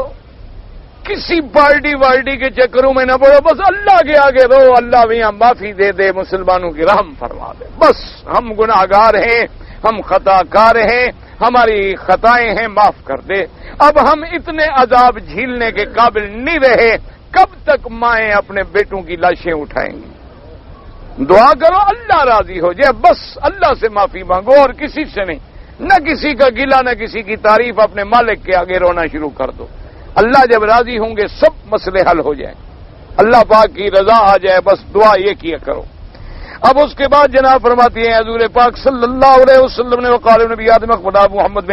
کسی پارٹی وارٹی کے چکروں میں نہ پڑو، بس اللہ کے آگے رہو، اللہ میاں معافی دے دے، مسلمانوں کی رحم فرما دے۔ بس ہم گناہگار ہیں، ہم خطا کار ہیں، ہماری خطائیں ہیں، معاف کر دے۔ اب ہم اتنے عذاب جھیلنے کے قابل نہیں رہے، کب تک مائیں اپنے بیٹوں کی لاشیں اٹھائیں گی؟ دعا کرو اللہ راضی ہو جائے، بس اللہ سے معافی مانگو اور کسی سے نہیں، نہ کسی کا گلہ نہ کسی کی تعریف، اپنے مالک کے آگے رونا شروع کر دو۔ اللہ جب راضی ہوں گے سب مسئلے حل ہو جائیں، اللہ پاک کی رضا آ جائے، بس دعا یہ کیا کرو۔ اب اس کے بعد جناب فرماتی ہیں حضور پاک صلی اللہ علیہ وسلم نے وقال نبی آدم خدا محمد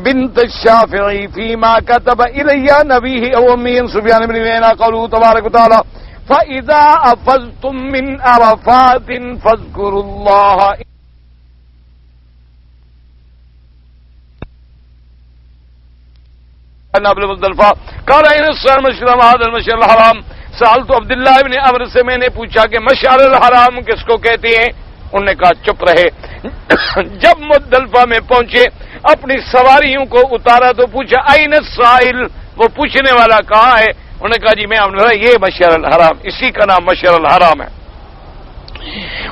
بنت الشافعی فيما كتب الی نبیہ او امی سفیان بن عیینہ قوله تبارک وتعالی فاذا افضتم من عرفات فاذكروا الله نابل مزدلفہ قال ان الصيام مشرم هذا المشعر الحرام سألت عبداللہ ابن عمرو سے میں نے پوچھا کہ مشعر الحرام کس کو کہتے ہیں؟ انہوں نے کہا چپ رہے۔ جب مزدلفہ میں پہنچے اپنی سواریوں کو اتارا تو پوچھا این السائل، وہ پوچھنے والا کہاں ہے؟ انہوں نے کہا جی میں یہ مشعر الحرام، اسی کا نام مشعر الحرام ہے۔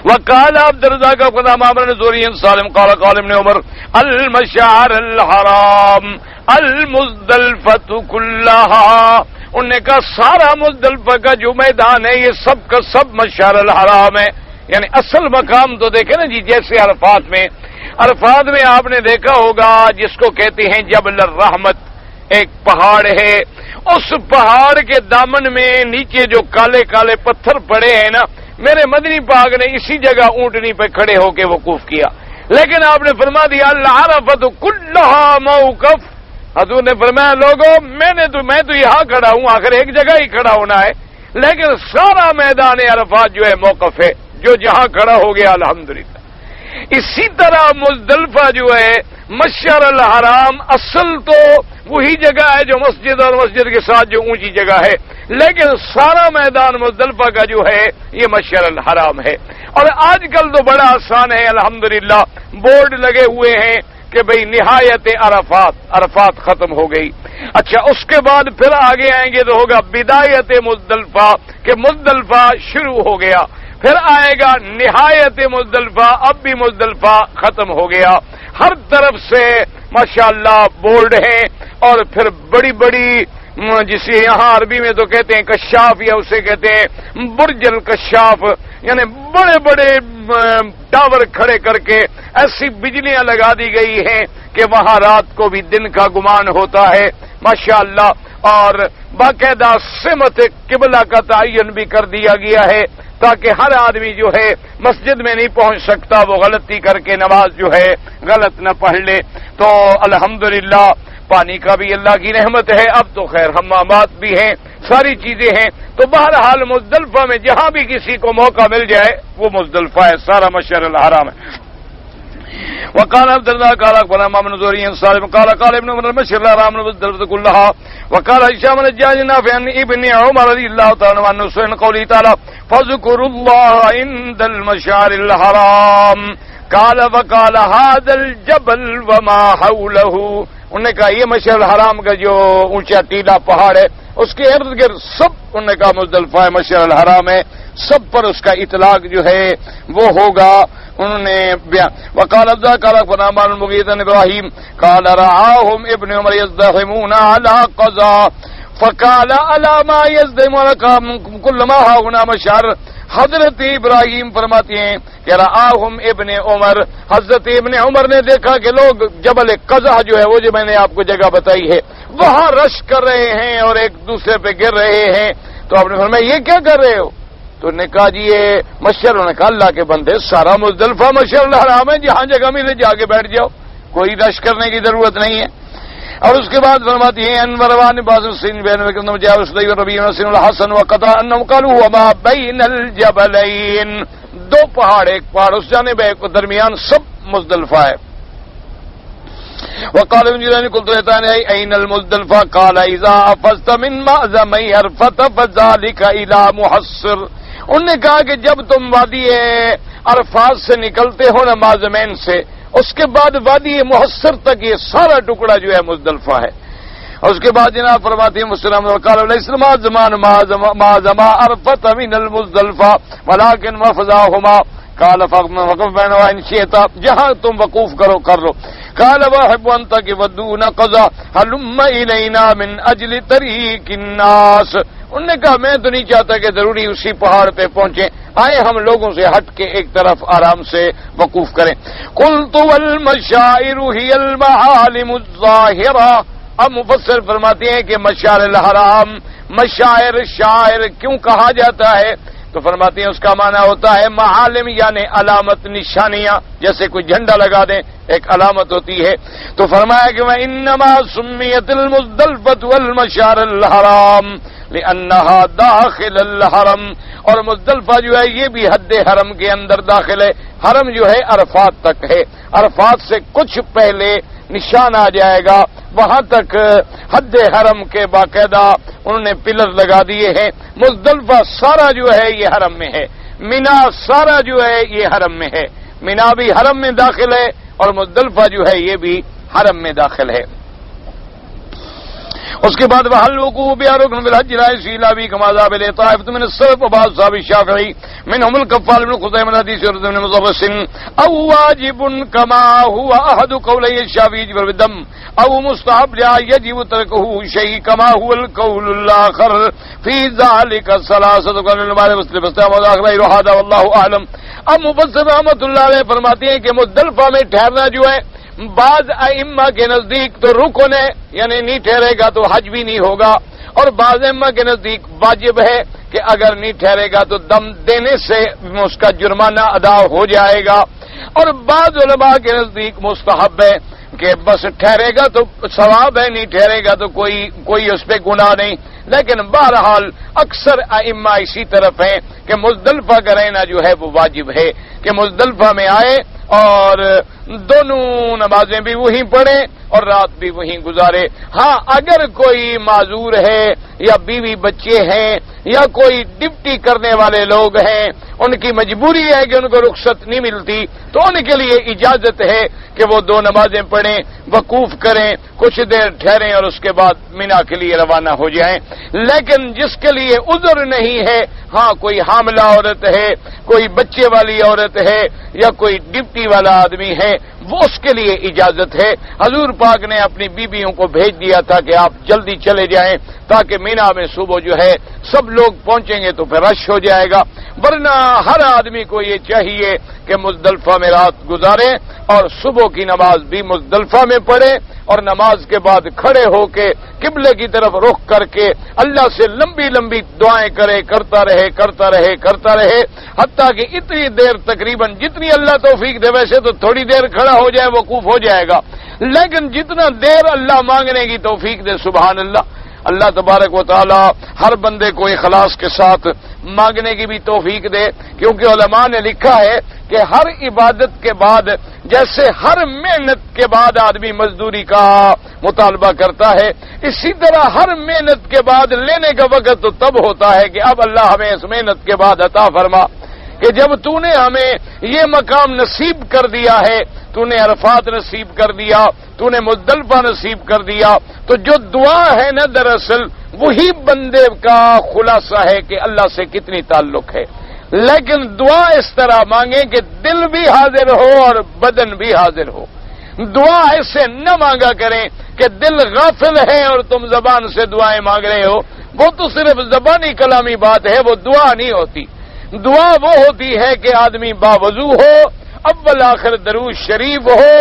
وقال عبد الرزاق قدام عمر زوری سالم قال قال ابن عمر المشعر الحرام المزدلفۃ کلھا، انہوں نے کہا سارا مزدلفہ کا جو میدان ہے یہ سب کا سب مشعر الحرام ہے۔ یعنی اصل مقام تو دیکھیں نا جی، جیسے عرفات میں آپ نے دیکھا ہوگا جس کو کہتے ہیں جبل الرحمت، ایک پہاڑ ہے، اس پہاڑ کے دامن میں نیچے جو کالے کالے پتھر پڑے ہیں نا، میرے مدنی پاک نے اسی جگہ اونٹنی پہ کھڑے ہو کے وقوف کیا، لیکن آپ نے فرما دیا العرفۃ کلھا موقف۔ حضور نے فرمایا لوگوں میں تو یہاں کھڑا ہوں، آخر ایک جگہ ہی کھڑا ہونا ہے، لیکن سارا میدان عرفات جو ہے موقف ہے، جو جہاں کھڑا ہو گیا الحمدللہ۔ اسی طرح مزدلفہ جو ہے مشعر الحرام اصل تو وہی جگہ ہے جو مسجد اور مسجد کے ساتھ جو اونچی جگہ ہے، لیکن سارا میدان مزدلفہ کا جو ہے یہ مشعر الحرام ہے۔ اور آج کل تو بڑا آسان ہے الحمدللہ، بورڈ لگے ہوئے ہیں کہ بھئی نہایت عرفات ختم ہو گئی۔ اچھا اس کے بعد پھر آگے آئیں گے تو ہوگا بدایت مزدلفہ، کہ مزدلفہ شروع ہو گیا، پھر آئے گا نہایت مزدلفہ، اب بھی مزدلفہ ختم ہو گیا۔ ہر طرف سے ماشاءاللہ بورڈ ہیں، اور پھر بڑی بڑی جسے یہاں عربی میں تو کہتے ہیں کشاف، یا اسے کہتے ہیں برج الکشاف، یعنی بڑے بڑے ٹاور کھڑے کر کے ایسی بجلیاں لگا دی گئی ہیں کہ وہاں رات کو بھی دن کا گمان ہوتا ہے ماشاءاللہ، اور باقاعدہ سمت قبلہ کا تعین بھی کر دیا گیا ہے تاکہ ہر آدمی جو ہے مسجد میں نہیں پہنچ سکتا، وہ غلطی کر کے نماز جو ہے غلط نہ پڑھ لے۔ تو الحمدللہ پانی کا بھی اللہ کی رحمت ہے، اب تو خیر حمامات بھی ہیں، ساری چیزیں ہیں، تو بہرحال مزدلفہ میں جہاں بھی کسی کو موقع مل جائے وہ مزدلفہ ہے، سارا مشعر الحرام ہے۔ وقال عبد الله قال اخبرنا امام زهري عن سالم قال قال ابن عمر المشعر الحرام المزدلفة كلها وقال هشام الحجاج نافع عن ابن عمر رضي الله تعالى عنه سئل قوله تعالى فاذكروا الله عند المشعر الحرام قال وقال هذا الجبل وما حوله، انہوں نے کہا یہ مشعر الحرام کا جو اونچا ٹیلا پہاڑ ہے اس کے ارد گرد سب، انہوں نے کہا مزدلفہ ہے، مشعر الحرام ہے، سب پر اس کا اطلاق جو ہے وہ ہوگا۔ انہوں نے بیان وقال عبداللہ قال فنامان المغیث بن ابراہیم قال رعاهم ابن عمر يزدحمون على قضاء فقال الا ما يزدحم كل ما هنا مشعر حضرت ابراہیم فرماتے ہیں کہ رآہم ابن عمر، حضرت ابن عمر نے دیکھا کہ لوگ جبل قزح جو ہے وہ جو میں نے آپ کو جگہ بتائی ہے وہاں رش کر رہے ہیں اور ایک دوسرے پہ گر رہے ہیں. تو آپ نے فرمایا یہ کیا کر رہے ہو؟ تو نے کہا جی یہ مشعر. انہوں نے کہا اللہ کے بندے سارا مزدلفہ مشعر الحرام ہے، جہاں جگہ ملے جا کے بیٹھ جاؤ، کوئی رش کرنے کی ضرورت نہیں ہے. اور اس کے بعد فرماتی ہیں انوروان باز السین بین وکندم جاء رسول ربی حسن الحسن وقطع انهم قالوا وما بين الجبلين، دو پہاڑ، ایک پہاڑ اس جانب ہے ایک درمیان، سب مزدلفہ ہے. وقال ابن جرير قلت لتان اين المزدلفہ قال اذا افزت من معظم عرفه فذلك الى محصر. انہوں نے کہا کہ جب تم وادی عرفات سے نکلتے ہو نمازمین سے، اس کے بعد وادی محصر تک یہ سارا ٹکڑا جو ہے مزدلفہ ہے. اور اس کے بعد جناب فرماتے ہیں مسلم وقال الاسلام زمان ما زما عرفت من المزدلفہ ولكن مفزاهما قال فقف بین وان شئت، جہاں تم وقوف کرو کر لو. قال واحب انت کہ ودون قضا هلم الینا من اجل طریق الناس. انہوں نے کہا میں تو نہیں چاہتا کہ ضروری اسی پہاڑ پہ پہنچے، آئے ہم لوگوں سے ہٹ کے ایک طرف آرام سے وقوف کریں. قلت والمشاعر هي المعالم الظاہرہ. اب مفسر فرماتے ہیں کہ مشاعر الحرام، مشاعر شاعر کیوں کہا جاتا ہے؟ تو فرماتے ہیں اس کا معنی ہوتا ہے معالم یعنی علامت، نشانیاں، جیسے کوئی جھنڈا لگا دیں ایک علامت ہوتی ہے. تو فرمایا کہ وَإِنَّمَا سُمِّيَتِ الْمُزْدَلْفَةُ وَالْمَشْعَرُ الْحَرَامُ لِأَنَّهَا دَاخِلَ الْحَرَمِ. اور مزدلفہ جو ہے یہ بھی حد حرم کے اندر داخل ہے. حرم جو ہے عرفات تک ہے، عرفات سے کچھ پہلے نشان آ جائے گا، وہاں تک حد حرم کے باقاعدہ انہوں نے پلر لگا دیے ہیں. مزدلفہ سارا جو ہے یہ حرم میں ہے، مینا سارا جو ہے یہ حرم میں ہے. مینا بھی حرم میں داخل ہے اور مزدلفہ جو ہے یہ بھی حرم میں داخل ہے. اس کے بعد وحل وقوع بیارکن بالحج لا يسیل ابی کما ذهب الیہ طائفۃ من السلف وبعض اصحاب الشافعی منهم الكفال بن خزیمہ حدیث عروة بن مضرس او واجب كما هو احد قولي الشافعی بالدم او مستحب لا يجب تركه شيء كما هو القول الاخر في ذلك ثلاثة قول العلماء مسلم واخر هذا والله اعلم. اب مفسر رحمۃ اللہ علیہ فرماتے ہیں کہ مزدلفہ میں ٹھہرنا جو ہے بعض ائمہ کے نزدیک تو رکن ہے، یعنی نہیں ٹھہرے گا تو حج بھی نہیں ہوگا، اور بعض ائمہ کے نزدیک واجب ہے کہ اگر نہیں ٹھہرے گا تو دم دینے سے اس کا جرمانہ ادا ہو جائے گا، اور بعض علماء کے نزدیک مستحب ہے کہ بس ٹھہرے گا تو ثواب ہے، نہیں ٹھہرے گا تو کوئی اس پہ گناہ نہیں. لیکن بہرحال اکثر ائمہ اسی طرف ہیں کہ مزدلفہ کا رہنا جو ہے وہ واجب ہے، کہ مزدلفہ میں آئے اور دونوں نمازیں بھی وہیں پڑھیں اور رات بھی وہیں گزارے. ہاں اگر کوئی معذور ہے یا بیوی بچے ہیں یا کوئی ڈپٹی کرنے والے لوگ ہیں، ان کی مجبوری ہے کہ ان کو رخصت نہیں ملتی، تو ان کے لیے اجازت ہے کہ وہ دو نمازیں پڑھیں، وقوف کریں، کچھ دیر ٹھہریں اور اس کے بعد مینا کے لیے روانہ ہو جائیں. لیکن جس کے لیے عذر نہیں ہے، ہاں کوئی حاملہ عورت ہے، کوئی بچے والی عورت ہے یا کوئی ڈپٹی والا آدمی ہے، وہ اس کے لیے اجازت ہے. حضور پاک نے اپنی بیویوں کو بھیج دیا تھا کہ آپ جلدی چلے جائیں تاکہ مینا میں صبح جو ہے سب لوگ پہنچیں گے تو پھر رش ہو جائے گا. ورنہ ہر آدمی کو یہ چاہیے کہ مزدلفہ میں رات گزارے اور صبح کی نماز بھی مزدلفہ میں پڑھے اور نماز کے بعد کھڑے ہو کے قبلے کی طرف رخ کر کے اللہ سے لمبی لمبی دعائیں کرتا رہے حتیٰ کہ اتنی دیر تقریباً جتنی اللہ توفیق دے. ویسے تو تھوڑی دیر کھڑا ہو جائے وقوف ہو جائے گا، لیکن جتنا دیر اللہ مانگنے کی توفیق دے. سبحان اللہ. اللہ تبارک و تعالی ہر بندے کو اخلاص کے ساتھ مانگنے کی بھی توفیق دے، کیونکہ علماء نے لکھا ہے کہ ہر عبادت کے بعد جیسے ہر محنت کے بعد آدمی مزدوری کا مطالبہ کرتا ہے، اسی طرح ہر محنت کے بعد لینے کا وقت تو تب ہوتا ہے کہ اب اللہ ہمیں اس محنت کے بعد عطا فرما کہ جب تو نے ہمیں یہ مقام نصیب کر دیا ہے، تو نے عرفات نصیب کر دیا، تو نے مزدلفہ نصیب کر دیا، تو جو دعا ہے نا دراصل وہی بندے کا خلاصہ ہے کہ اللہ سے کتنی تعلق ہے. لیکن دعا اس طرح مانگیں کہ دل بھی حاضر ہو اور بدن بھی حاضر ہو. دعا ایسے نہ مانگا کریں کہ دل غافل ہے اور تم زبان سے دعائیں مانگ رہے ہو، وہ تو صرف زبانی کلامی بات ہے، وہ دعا نہیں ہوتی. دعا وہ ہوتی ہے کہ آدمی باوضو ہو، اول آخر درود شریف ہو،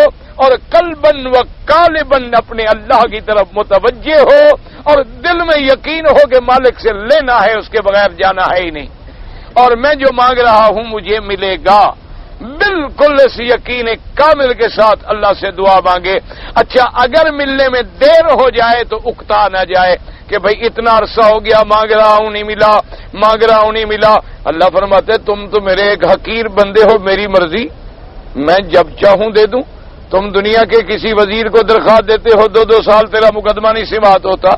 اور قلباً و قالباً اپنے اللہ کی طرف متوجہ ہو، اور دل میں یقین ہو کہ مالک سے لینا ہے، اس کے بغیر جانا ہے ہی نہیں، اور میں جو مانگ رہا ہوں مجھے ملے گا، بالکل اس یقین کامل کے ساتھ اللہ سے دعا مانگے۔ اچھا اگر ملنے میں دیر ہو جائے تو اکتا نہ جائے کہ بھئی اتنا عرصہ ہو گیا مانگ رہا ہوں نہیں ملا، مانگ رہا ہوں نہیں ملا۔ اللہ فرماتے تم تو میرے ایک حقیر بندے ہو، میری مرضی، میں جب چاہوں دے دوں۔ تم دنیا کے کسی وزیر کو درخواست دیتے ہو 2 سال تیرا مقدمہ نہیں سماعت ہوتا،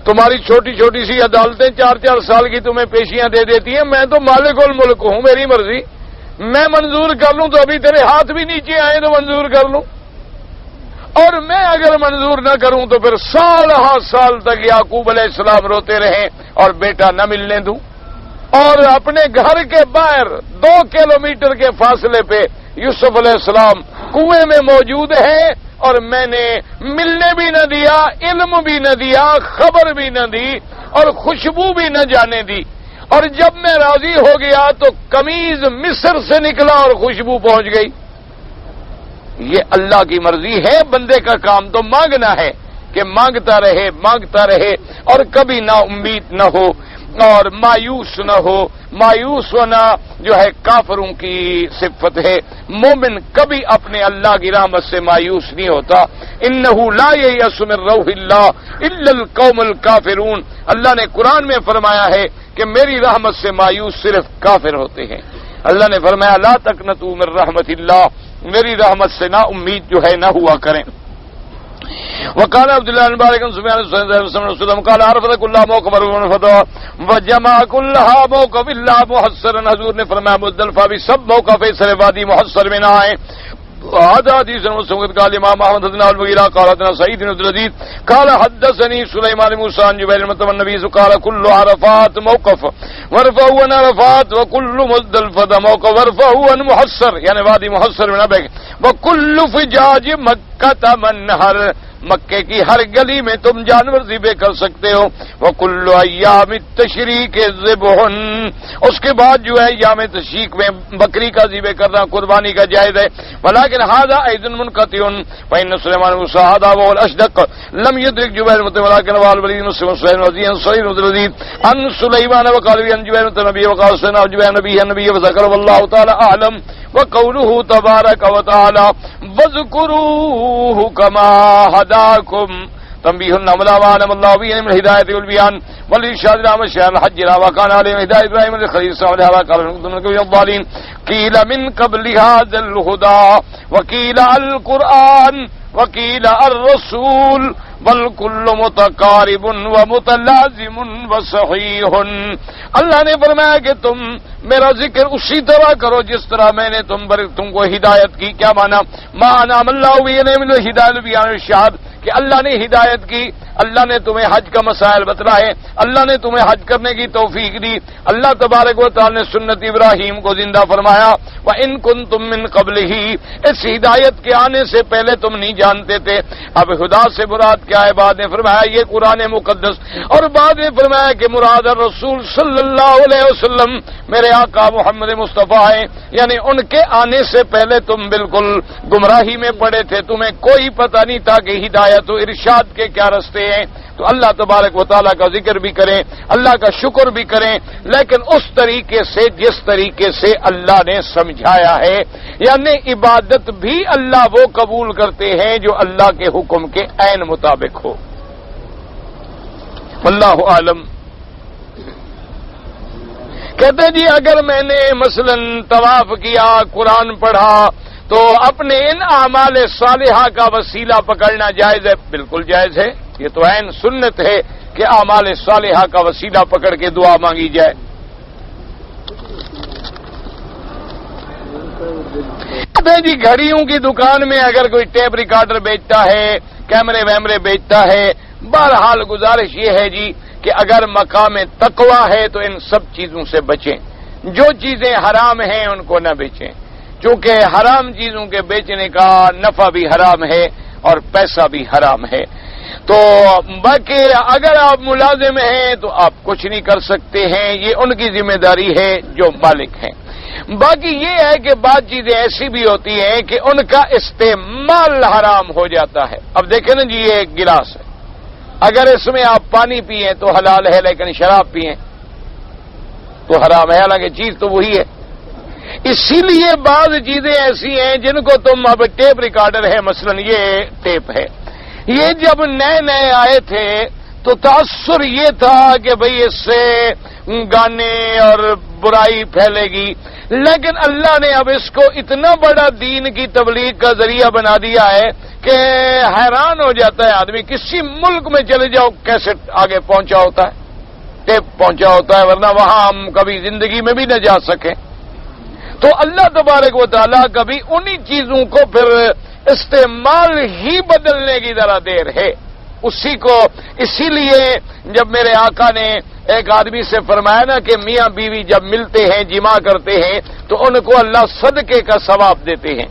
تمہاری چھوٹی چھوٹی سی عدالتیں 4 سال کی تمہیں پیشیاں دے دیتی ہیں، میں تو مالک الملک ہوں، میری مرضی، میں منظور کر لوں تو ابھی تیرے ہاتھ بھی نیچے آئے تو منظور کر لوں، اور میں اگر منظور نہ کروں تو پھر سال ہاں سال تک یعقوب علیہ السلام روتے رہیں اور بیٹا نہ ملنے دوں۔ اور اپنے گھر کے باہر 2 کلومیٹر کے فاصلے پہ یوسف علیہ السلام کنویں میں موجود ہیں، اور میں نے ملنے بھی نہ دیا، علم بھی نہ دیا، خبر بھی نہ دی، اور خوشبو بھی نہ جانے دی، اور جب میں راضی ہو گیا تو قمیض مصر سے نکلا اور خوشبو پہنچ گئی۔ یہ اللہ کی مرضی ہے، بندے کا کام تو مانگنا ہے کہ مانگتا رہے اور کبھی نا امید نہ ہو اور مایوس نہ ہو۔ مایوس ہونا جو ہے کافروں کی صفت ہے، مومن کبھی اپنے اللہ کی رحمت سے مایوس نہیں ہوتا۔ انہ لا ییأس من روح اللہ الا القوم الکافرون، اللہ نے قرآن میں فرمایا ہے کہ میری رحمت سے مایوس صرف کافر ہوتے ہیں۔ اللہ نے فرمایا لا تقنطوا من رحمت اللہ، میری رحمت سے نا امید جو ہے نہ ہوا کریں۔ وقال عبد الله بن مبارك سفيان الثوري قال عرفت كلها موقف فتوى وجمع كلها موقف الا محصر، حضور نے فرمایا مزدلفہ بھی سب موقع فیصل وادی محصر میں نہ آئے۔ هذا حديث مسند قال امام احمد بن المغيرة قال حدثنا سعيد بن الرزيد قال حدثني سليمان بن موسى عن جبير بن النبي قال كل عرفات موقف ورفعوا عن عرفات وكل مزدلفة موقف ورفعوا عن محصر، یعنی وادی محصر میں نہ بیٹھے۔ وكل فجاج مکہ منہر، مکے کی ہر گلی میں تم جانور ذبح کر سکتے ہو۔ وَكُلُّ أَيَّامِ التَّشْرِيقِ ذِبْحٌ، اس کے بعد جو ہے ایام تشریق میں بکری کا ذبح کرنا قربانی کا جائز ہے۔ وَلَكِنْ هَذَا أَيْضًا مُنْقَطِعٌ فَإِنَّ سُلَيْمَانَ بْنَ موسى هذا وهو الأشدق لم يدرك جبير بن ولكن والوليد بن مسلم وزيد صغير مدرزيد عن سليمان وقال عن جبير بن النبي وقال سنا جبير النبي وذكر والله تعالى أعلم وقوله تبارك وتعالى واذكروه كما هداكم تنبيه النمل وعلم الله به من الهداية والبيان والإرشاد إلى مشيئة الحج وكان عليه هداية إبراهيم الخليل صالح وقال من الضالين قيل من قبل هذا الهدى وقيل القرآن وقيل الرسول بل كل متقارب ومتلازم وصحيح۔ اللہ نے فرمایا کہ تم میرا ذکر اسی طرح کرو جس طرح میں نے تم کو ہدایت کی۔ کیا مانا؟ ما انعم اللہ بہ من الہدایۃ والبیان والارشاد، کہ اللہ نے ہدایت کی، اللہ نے تمہیں حج کا مسائل بتلائے، اللہ نے تمہیں حج کرنے کی توفیق دی، اللہ تبارک و تعالی نے سنت ابراہیم کو زندہ فرمایا۔ وَإِن كُنتُم مِّن قَبْلِهِ، اس ہدایت کے آنے سے پہلے تم نہیں جانتے تھے۔ اب خدا سے مراد کیا ہے؟ بعد نے فرمایا یہ قرآن مقدس، اور بعد نے فرمایا کہ مراد الرسول صلی اللہ علیہ وسلم میرے آقا محمد مصطفیٰ ہیں، یعنی ان کے آنے سے پہلے تم بالکل گمراہی میں پڑے تھے، تمہیں کوئی پتہ نہیں تھا کہ ہدایت و ارشاد کے کیا رستے ہیں۔ تو اللہ تبارک و تعالیٰ کا ذکر بھی کریں، اللہ کا شکر بھی کریں، لیکن اس طریقے سے جس طریقے سے اللہ نے سمجھایا ہے، یعنی عبادت بھی اللہ وہ قبول کرتے ہیں جو اللہ کے حکم کے عین مطابق ہو۔ واللہ عالم۔ کہتے جی اگر میں نے مثلا طواف کیا، قرآن پڑھا، تو اپنے ان اعمال صالحہ کا وسیلہ پکڑنا جائز ہے؟ بالکل جائز ہے، یہ تو عین سنت ہے کہ اعمال صالحہ کا وسیلہ پکڑ کے دعا مانگی جائے۔ جی گھڑیوں کی دکان میں اگر کوئی ٹیپ ریکارڈر بیچتا ہے، کیمرے ویمرے بیچتا ہے، بہرحال گزارش یہ ہے جی کہ اگر مقام تقویٰ ہے تو ان سب چیزوں سے بچیں، جو چیزیں حرام ہیں ان کو نہ بیچیں، چونکہ حرام چیزوں کے بیچنے کا نفع بھی حرام ہے اور پیسہ بھی حرام ہے۔ تو باقی اگر آپ ملازم ہیں تو آپ کچھ نہیں کر سکتے ہیں، یہ ان کی ذمہ داری ہے جو مالک ہیں۔ باقی یہ ہے کہ بعض چیزیں ایسی بھی ہوتی ہیں کہ ان کا استعمال حرام ہو جاتا ہے۔ اب دیکھیں نا جی، یہ ایک گلاس ہے، اگر اس میں آپ پانی پئیں تو حلال ہے، لیکن شراب پئیں تو حرام ہے، حالانکہ چیز تو وہی ہے۔ اسی لیے بعض چیزیں ایسی ہیں جن کو تم اب ٹیپ ریکارڈر ہے، مثلا یہ ٹیپ ہے، یہ جب نئے نئے آئے تھے تو تاثر یہ تھا کہ بھئی اس سے گانے اور برائی پھیلے گی، لیکن اللہ نے اب اس کو اتنا بڑا دین کی تبلیغ کا ذریعہ بنا دیا ہے کہ حیران ہو جاتا ہے آدمی۔ کسی ملک میں چلے جاؤ کیسٹ آگے پہنچا ہوتا ہے، ٹیپ پہنچا ہوتا ہے، ورنہ وہاں ہم کبھی زندگی میں بھی نہ جا سکیں۔ تو اللہ تبارک و تعالیٰ کبھی انہی چیزوں کو پھر استعمال ہی بدلنے کی ذرا دیر ہے اسی کو۔ اسی لیے جب میرے آقا نے ایک آدمی سے فرمایا نا کہ میاں بیوی جب ملتے ہیں جمع کرتے ہیں تو ان کو اللہ صدقے کا ثواب دیتے ہیں،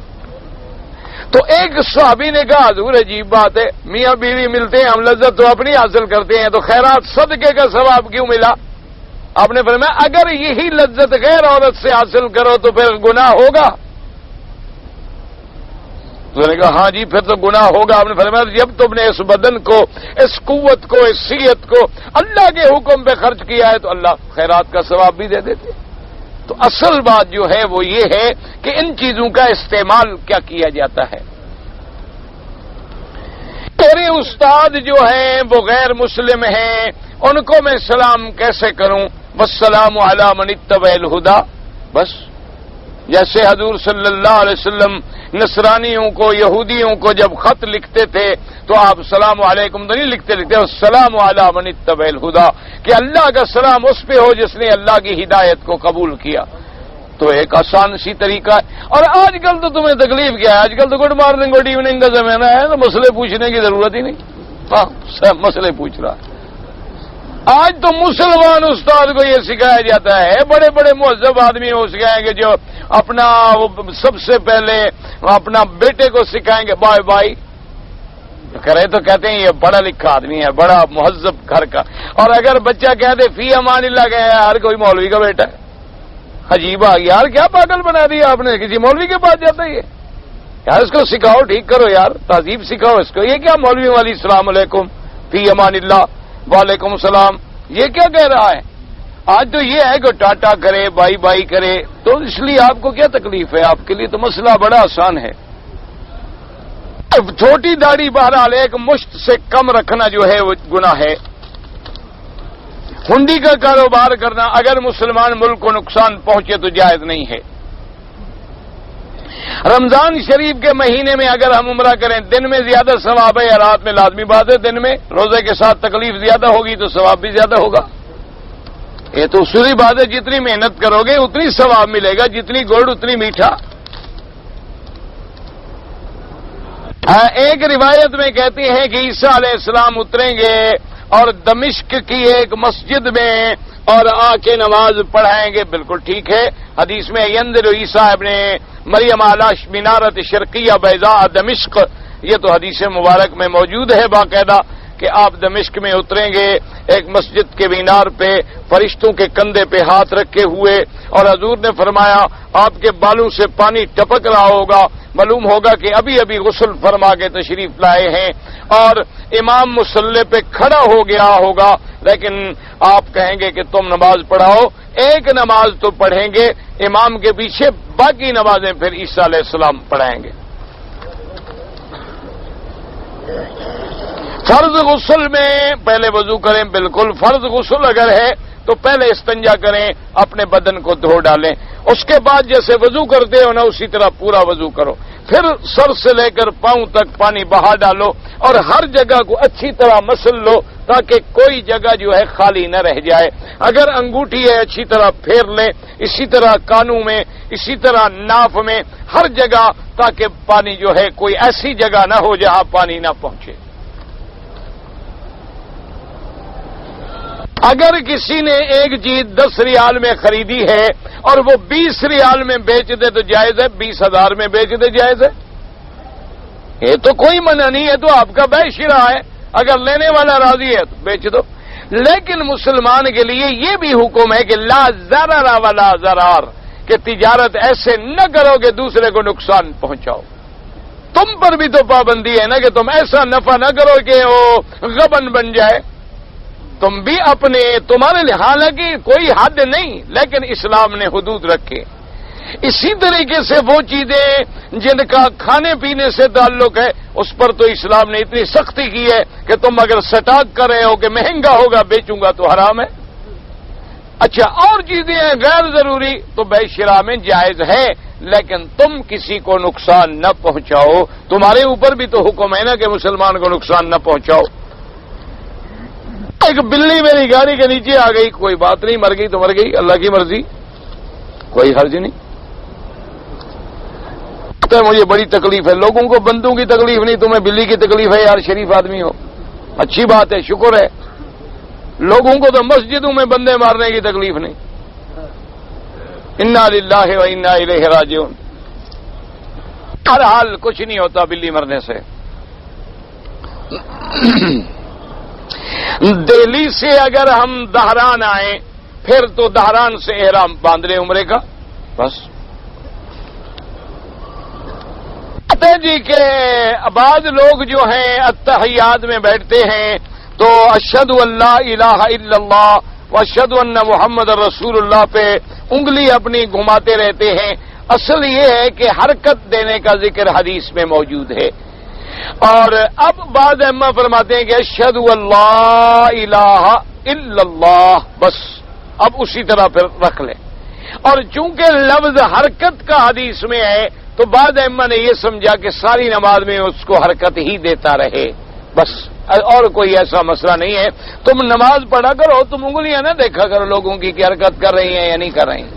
تو ایک صحابی نے کہا حضور عجیب بات ہے، میاں بیوی ملتے ہیں، ہم لذت تو اپنی حاصل کرتے ہیں، تو خیرات صدقے کا ثواب کیوں ملا؟ آپ نے فرمایا اگر یہی لذت غیر عورت سے حاصل کرو تو پھر گناہ ہوگا؟ تو نے کہا ہاں جی پھر تو گناہ ہوگا۔ آپ نے فرمایا جب تم نے اس بدن کو، اس قوت کو، اس صحت کو اللہ کے حکم پہ خرچ کیا ہے تو اللہ خیرات کا ثواب بھی دے دیتے۔ تو اصل بات جو ہے وہ یہ ہے کہ ان چیزوں کا استعمال کیا کیا جاتا ہے۔ میرے استاد جو ہیں وہ غیر مسلم ہیں، ان کو میں سلام کیسے کروں؟ والسلام علی من اتبع الہدی، بس جیسے حضور صلی اللہ علیہ وسلم نصرانیوں کو، یہودیوں کو جب خط لکھتے تھے تو آپ سلام علیکم تو نہیں لکھتے السلام علی من اتبع الہدی، کہ اللہ کا سلام اس پہ ہو جس نے اللہ کی ہدایت کو قبول کیا۔ تو ایک آسان سی طریقہ ہے۔ اور آج کل تو تمہیں تکلیف کیا ہے؟ آج کل تو گڈ مارننگ گڈ ایوننگ کا زمانہ ہے، تو مسئلے پوچھنے کی ضرورت ہی نہیں، ہاں سب مسئلے پوچھ رہا ہے۔ آج تو مسلمان استاد کو یہ سکھایا جاتا ہے، بڑے بڑے مہذب آدمی ہو سکھائیں گے جو اپنا سب سے پہلے اپنا بیٹے کو سکھائیں گے بائے بائی کرے، تو کہتے ہیں یہ بڑا لکھا آدمی ہے، بڑا مہذب گھر کا۔ اور اگر بچہ کہہ دے فی امان اللہ کہ یار کوئی مولوی کا بیٹا ہے، عجیب آ گیا یار، کیا پاگل بنا دیا آپ نے، کسی مولوی کے پاس جاتا ہے یہ؟ یار اس کو سکھاؤ، ٹھیک کرو یار، تہذیب سکھاؤ اس کو۔ یہ کیا مولوی والی السلام علیکم فی امان اللہ وعلیکم السلام، یہ کیا کہہ رہا ہے؟ آج تو یہ ہے کہ ٹاٹا کرے، بائی بائی کرے، تو اس لیے آپ کو کیا تکلیف ہے؟ آپ کے لیے تو مسئلہ بڑا آسان ہے۔ چھوٹی داڑھی بہرحال ایک مشت سے کم رکھنا جو ہے وہ گناہ ہے۔ ہنڈی کا کاروبار کرنا اگر مسلمان ملک کو نقصان پہنچے تو جائز نہیں ہے۔ رمضان شریف کے مہینے میں اگر ہم عمرہ کریں، دن میں زیادہ ثواب ہے یا رات میں؟ لازمی بات ہے دن میں، روزے کے ساتھ تکلیف زیادہ ہوگی تو ثواب بھی زیادہ ہوگا۔ یہ تو اصولی بات ہے، جتنی محنت کرو گے اتنی ثواب ملے گا، جتنی گڑ اتنی میٹھا۔ ایک روایت میں کہتے ہیں کہ عیسیٰ علیہ السلام اتریں گے اور دمشق کی ایک مسجد میں اور آ کے نماز پڑھائیں گے، بالکل ٹھیک ہے۔ حدیث میں ینظر عیسیٰ ابن مریم علی منارت شرقیہ بیضاء دمشق، یہ تو حدیث مبارک میں موجود ہے باقاعدہ کہ آپ دمشق میں اتریں گے ایک مسجد کے مینار پہ فرشتوں کے کندھے پہ ہاتھ رکھے ہوئے، اور حضور نے فرمایا آپ کے بالوں سے پانی ٹپک رہا ہوگا، معلوم ہوگا کہ ابھی ابھی غسل فرما کے تشریف لائے ہیں، اور امام مصلی پہ کھڑا ہو گیا ہوگا، لیکن آپ کہیں گے کہ تم نماز پڑھاؤ۔ ایک نماز تو پڑھیں گے امام کے پیچھے، باقی نمازیں پھر عیسیٰ علیہ السلام پڑھائیں گے۔ فرض غسل میں پہلے وضو کریں، بالکل فرض غسل اگر ہے تو پہلے استنجا کریں، اپنے بدن کو دھو ڈالیں، اس کے بعد جیسے وضو کرتے ہو نا اسی طرح پورا وضو کرو، پھر سر سے لے کر پاؤں تک پانی بہا ڈالو اور ہر جگہ کو اچھی طرح مسل لو تاکہ کوئی جگہ جو ہے خالی نہ رہ جائے۔ اگر انگوٹھی ہے اچھی طرح پھیر لیں، اسی طرح کانوں میں، اسی طرح ناف میں، ہر جگہ، تاکہ پانی جو ہے کوئی ایسی جگہ نہ ہو جہاں پانی نہ پہنچے۔ اگر کسی نے ایک چیز 10 ریال میں خریدی ہے اور وہ 20 ریال میں بیچ دے تو جائز ہے؟ 20,000 میں بیچ دے جائز ہے؟ یہ تو کوئی منع نہیں ہے، تو آپ کا بے شرا ہے، اگر لینے والا راضی ہے تو بیچ دو. لیکن مسلمان کے لیے یہ بھی حکم ہے کہ لا ضرر ولا ضرار، کہ تجارت ایسے نہ کرو کہ دوسرے کو نقصان پہنچاؤ. تم پر بھی تو پابندی ہے نا کہ تم ایسا نفع نہ کرو کہ وہ غبن بن جائے. تم بھی اپنے، تمہارے لیے حالانکہ کوئی حد نہیں، لیکن اسلام نے حدود رکھے. اسی طریقے سے وہ چیزیں جن کا کھانے پینے سے تعلق ہے اس پر تو اسلام نے اتنی سختی کی ہے کہ تم اگر سٹاک کر رہے ہو کہ مہنگا ہوگا بیچوں گا تو حرام ہے. اچھا اور چیزیں ہیں غیر ضروری تو بے شرع میں جائز ہے، لیکن تم کسی کو نقصان نہ پہنچاؤ. تمہارے اوپر بھی تو حکم ہے نا کہ مسلمان کو نقصان نہ پہنچاؤ. ایک بلی میری گاڑی کے نیچے آ گئی، کوئی بات نہیں، مر گئی تو مر گئی، اللہ کی مرضی، کوئی حرج نہیں. مجھے بڑی تکلیف ہے، لوگوں کو بندوں کی تکلیف نہیں، تمہیں بلی کی تکلیف ہے. یار شریف آدمی ہو، اچھی بات ہے، شکر ہے. لوگوں کو تو مسجدوں میں بندے مارنے کی تکلیف نہیں. انا للہ و انا الیہ راجعون. ہر حال کچھ نہیں ہوتا بلی مرنے سے. دہلی سے اگر ہم دہران آئیں پھر تو دہران سے احرام باندھ لیں عمرے کا، بس. جی کہ بعض لوگ جو ہیں اتحیات میں بیٹھتے ہیں تو اشہد اللہ الہ الا اللہ و اشہد ان محمد رسول اللہ پہ انگلی اپنی گھماتے رہتے ہیں. اصل یہ ہے کہ حرکت دینے کا ذکر حدیث میں موجود ہے. اور اب بعض ائمہ فرماتے ہیں کہ اشہد اللہ الہ الا اللہ، بس اب اسی طرح پھر رکھ لیں. اور چونکہ لفظ حرکت کا حدیث میں ہے تو بعض ائمہ نے یہ سمجھا کہ ساری نماز میں اس کو حرکت ہی دیتا رہے، بس، اور کوئی ایسا مسئلہ نہیں ہے. تم نماز پڑھا کرو، تم انگلیاں نہ دیکھا کرو لوگوں کی کہ حرکت کر رہی ہیں یا نہیں کر رہی ہیں.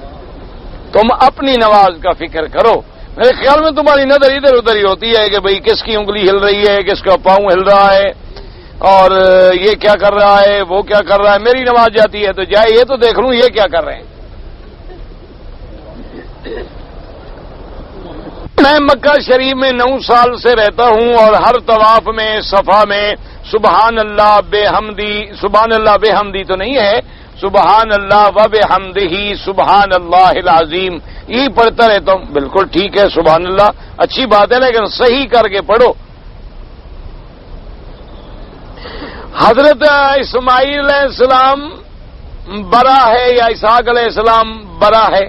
تم اپنی نماز کا فکر کرو. میرے خیال میں تمہاری نظر ادھر ادھر ہی ہوتی ہے کہ بھئی کس کی انگلی ہل رہی ہے، کس کا پاؤں ہل رہا ہے، اور یہ کیا کر رہا ہے، وہ کیا کر رہا ہے. میری نماز جاتی ہے تو جائے یہ تو دیکھ لوں یہ کیا کر رہے ہیں. میں مکہ شریف میں 9 سال سے رہتا ہوں اور ہر طواف میں صفا میں سبحان اللہ بے حمدی تو نہیں ہے، سبحان اللہ و بحمدہ سبحان اللہ العظیم، یہ پڑھتا رہتا ہوں. بالکل ٹھیک ہے، سبحان اللہ اچھی بات ہے، لیکن صحیح کر کے پڑھو. حضرت اسماعیل علیہ السلام برا ہے یا اسحاق علیہ السلام برا ہے؟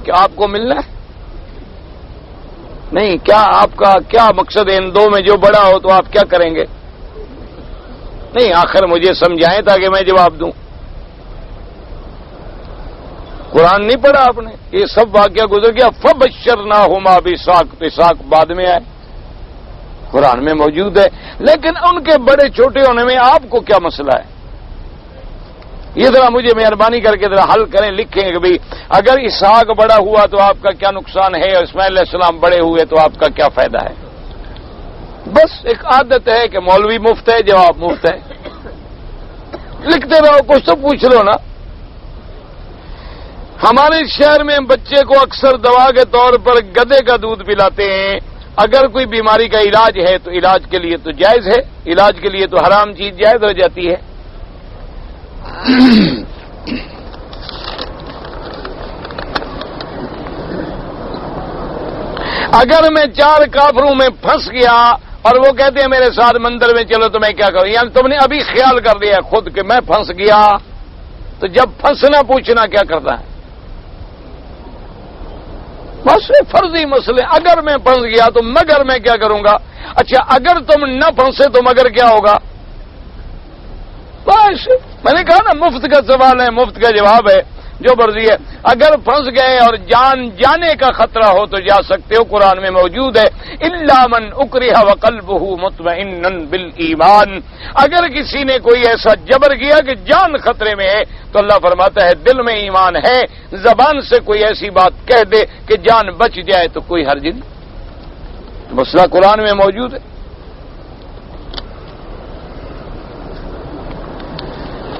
کیا آپ کو ملنا ہے؟ نہیں. کیا آپ کا کیا مقصد ہے ان دو میں؟ جو بڑا ہو تو آپ کیا کریں گے؟ نہیں، آخر مجھے سمجھائیں تاکہ میں جواب دوں. قرآن نہیں پڑھا آپ نے؟ یہ سب واقعہ گزر گیا. فبشرناہما باسحاق، اسحاق بعد میں آئے، قرآن میں موجود ہے. لیکن ان کے بڑے چھوٹے ہونے میں آپ کو کیا مسئلہ ہے؟ یہ ذرا مجھے مہربانی کر کے ذرا حل کریں، لکھیں کہ بھئی اگر اسحاق بڑا ہوا تو آپ کا کیا نقصان ہے، اور اسماعیل علیہ السلام بڑے ہوئے تو آپ کا کیا فائدہ ہے. بس ایک عادت ہے کہ مولوی مفت ہے، جواب مفت ہے. لکھتے رہو، کچھ تو پوچھ لو نا. ہمارے شہر میں بچے کو اکثر دوا کے طور پر گدھے کا دودھ پلاتے ہیں. اگر کوئی بیماری کا علاج ہے تو علاج کے لیے تو جائز ہے، علاج کے لیے تو حرام چیز جائز ہو جاتی ہے. اگر میں 4 کافروں میں پھنس گیا اور وہ کہتے ہیں میرے ساتھ مندر میں چلو تو میں کیا کروں؟ یعنی تم نے ابھی خیال کر لیا خود کہ میں پھنس گیا، تو جب پھنسنا پوچھنا کیا کرتا ہے؟ بس فرضی مسئلے. اگر میں پھنس گیا تو مگر میں کیا کروں گا؟ اچھا اگر تم نہ پھنسے تو مگر کیا ہوگا؟ بس میں نے کہا نا مفت کا سوال ہے، مفت کا جواب ہے، جو مرضی ہے. اگر پھنس گئے اور جان جانے کا خطرہ ہو تو جا سکتے ہو، قرآن میں موجود ہے الا من اکرہ وقلبہ مطمئن بالایمان. اگر کسی نے کوئی ایسا جبر کیا کہ جان خطرے میں ہے تو اللہ فرماتا ہے دل میں ایمان ہے، زبان سے کوئی ایسی بات کہہ دے کہ جان بچ جائے تو کوئی حرج نہیں. مسئلہ قرآن میں موجود ہے.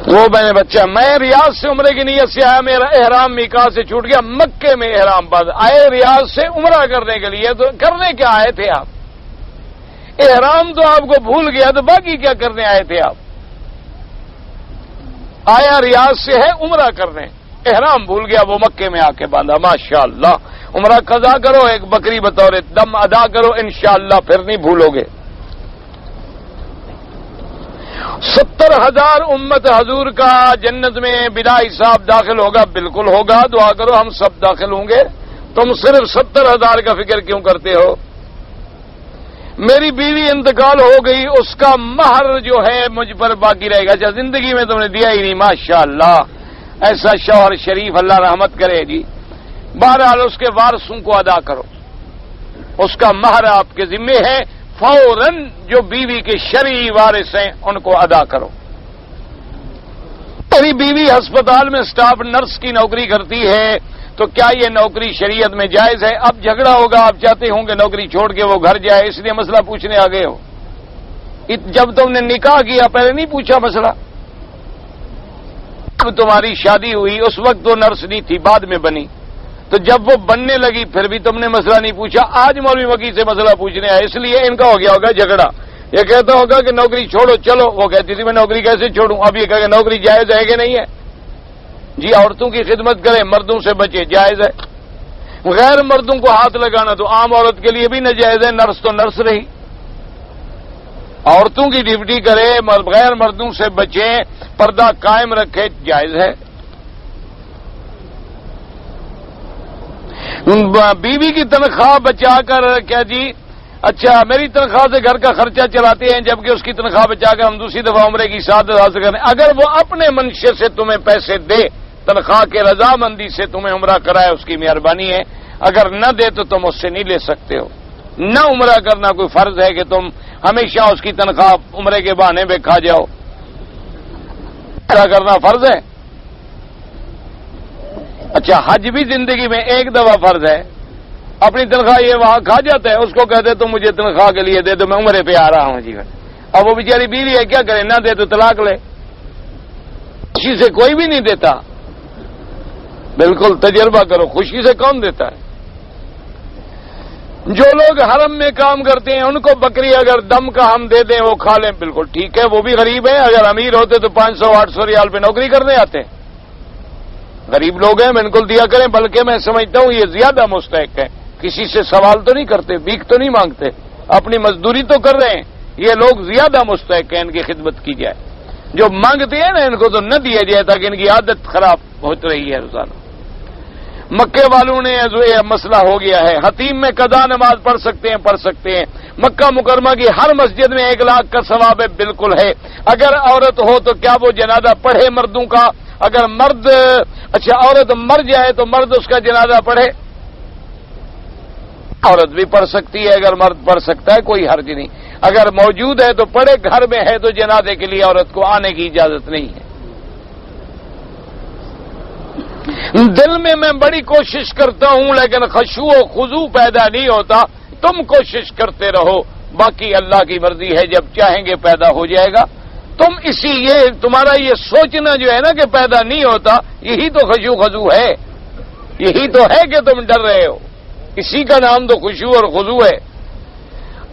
وہ میں نے بچہ، میں ریاض سے عمرے کی نیت سے آیا، میرا احرام میقات سے چھوٹ گیا، مکے میں احرام باندھ آئے ریاض سے عمرہ کرنے کے لیے. تو کرنے کیا آئے تھے آپ؟ احرام تو آپ کو بھول گیا تو باقی کیا کرنے آئے تھے آپ؟ آیا ریاض سے ہے عمرہ کرنے، احرام بھول گیا، وہ مکے میں آ کے باندھا، ماشاءاللہ عمرہ قضا کرو، ایک بکری بطور دم ادا کرو، انشاءاللہ پھر نہیں بھولو گے۔ 70,000 امت حضور کا جنت میں بلا حساب داخل ہوگا، بالکل ہوگا، دعا کرو ہم سب داخل ہوں گے، تم صرف 70,000 کا فکر کیوں کرتے ہو؟ میری بیوی انتقال ہو گئی، اس کا مہر جو ہے مجھ پر باقی رہے گا، اچھا زندگی میں تم نے دیا ہی نہیں، ماشاءاللہ ایسا شوہر شریف اللہ رحمت کرے جی۔ بہرحال اس کے وارثوں کو ادا کرو، اس کا مہر آپ کے ذمہ ہے، فوراً جو بیوی کے شرعی وارث ہیں ان کو ادا کرو۔ میری بیوی ہسپتال میں اسٹاف نرس کی نوکری کرتی ہے، تو کیا یہ نوکری شریعت میں جائز ہے؟ اب جھگڑا ہوگا، آپ چاہتے ہوں کہ نوکری چھوڑ کے وہ گھر جائے، اس لیے مسئلہ پوچھنے آ گئے ہو۔ جب تم نے نکاح کیا پہلے نہیں پوچھا مسئلہ؟ جب تمہاری شادی ہوئی اس وقت تو نرس نہیں تھی، بعد میں بنی، تو جب وہ بننے لگی پھر بھی تم نے مسئلہ نہیں پوچھا، آج مولوی وکیل سے مسئلہ پوچھنے آئے، اس لیے ان کا ہو گیا ہوگا جھگڑا۔ یہ کہتا ہوگا کہ نوکری چھوڑو، چلو، وہ کہتی تھی میں نوکری کیسے چھوڑوں، اب یہ کہا کہ نوکری جائز ہے کہ نہیں ہے؟ جی عورتوں کی خدمت کرے، مردوں سے بچے، جائز ہے۔ غیر مردوں کو ہاتھ لگانا تو عام عورت کے لیے بھی ناجائز ہے، نرس تو نرس رہی، عورتوں کی ڈیوٹی کرے، غیر مردوں سے بچیں، پردہ قائم رکھے، جائز ہے۔ بیوی کی تنخواہ بچا کر کیا جی، اچھا میری تنخواہ سے گھر کا خرچہ چلاتے ہیں، جبکہ اس کی تنخواہ بچا کر ہم دوسری دفعہ عمرے کی سعادت حاصل کریں۔ اگر وہ اپنے منشے سے تمہیں پیسے دے، تنخواہ کے رضامندی سے تمہیں عمرہ کرائے، اس کی مہربانی ہے، اگر نہ دے تو تم اس سے نہیں لے سکتے ہو۔ نہ عمرہ کرنا کوئی فرض ہے کہ تم ہمیشہ اس کی تنخواہ عمرے کے بہانے پہ کھا جاؤ، عمرہ کرنا فرض ہے۔ اچھا حج بھی زندگی میں ایک دفعہ فرض ہے، اپنی تنخواہ یہ وہاں کھا جاتا ہے، اس کو کہتے تو مجھے تنخواہ کے لیے دے دو، میں عمرے پہ آ رہا ہوں جی۔ اب وہ بیچاری بیوی ہے، کیا کرے، نہ دے تو طلاق لے، خوشی سے کوئی بھی نہیں دیتا، بالکل تجربہ کرو، خوشی سے کون دیتا ہے؟ جو لوگ حرم میں کام کرتے ہیں ان کو بکری اگر دم کا ہم دے دیں وہ کھا لیں، بالکل ٹھیک ہے، وہ بھی غریب ہیں، اگر امیر ہوتے تو 500-800 ریال پہ نوکری کرنے آتے، غریب لوگ ہیں بالکل دیا کریں، بلکہ میں سمجھتا ہوں یہ زیادہ مستحق ہے، کسی سے سوال تو نہیں کرتے، بھیک تو نہیں مانگتے، اپنی مزدوری تو کر رہے ہیں، یہ لوگ زیادہ مستحق ہیں ان کی خدمت کی جائے، جو مانگتے ہیں نا ان کو تو نہ دیا جائے تاکہ ان کی عادت خراب ہوتی رہی ہے روزانہ۔ مکے والوں نے یہ مسئلہ ہو گیا ہے، حتیم میں قضا نماز پڑھ سکتے ہیں، مکہ مکرمہ کی ہر مسجد میں 1 لاکھ کا ثواب ہے، بالکل ہے۔ اگر عورت ہو تو کیا وہ جنازہ پڑھے مردوں کا؟ اگر مرد اچھا عورت مر جائے تو مرد اس کا جنازہ پڑھے؟ عورت بھی پڑھ سکتی ہے، اگر مرد پڑھ سکتا ہے کوئی حرج نہیں، اگر موجود ہے تو پڑھے، گھر میں ہے تو جنازے کے لیے عورت کو آنے کی اجازت نہیں ہے۔ دل میں بڑی کوشش کرتا ہوں لیکن خشوع و خضوع پیدا نہیں ہوتا، تم کوشش کرتے رہو، باقی اللہ کی مرضی ہے، جب چاہیں گے پیدا ہو جائے گا۔ تم تمہارا یہ سوچنا جو ہے نا کہ پیدا نہیں ہوتا، یہی تو خشوع خضوع ہے، یہی تو ہے کہ تم ڈر رہے ہو، اسی کا نام تو خشوع اور خضوع ہے۔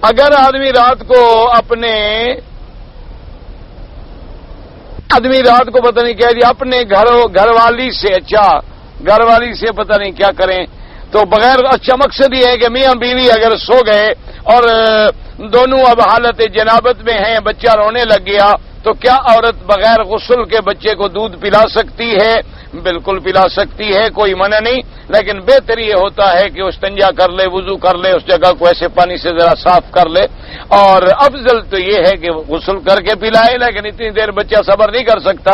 اگر آدمی رات کو پتہ نہیں کیا جی اپنے گھر والی سے پتہ نہیں کیا کریں، تو بغیر اچھا مقصد یہ ہے کہ میاں بیوی اگر سو گئے اور دونوں اب حالت جنابت میں ہیں، بچہ رونے لگ گیا، تو کیا عورت بغیر غسل کے بچے کو دودھ پلا سکتی ہے؟ بالکل پلا سکتی ہے، کوئی منع نہیں، لیکن بہتر یہ ہوتا ہے کہ استنجا کر لے، وضو کر لے، اس جگہ کو ایسے پانی سے ذرا صاف کر لے، اور افضل تو یہ ہے کہ غسل کر کے پلائے، لیکن اتنی دیر بچہ صبر نہیں کر سکتا،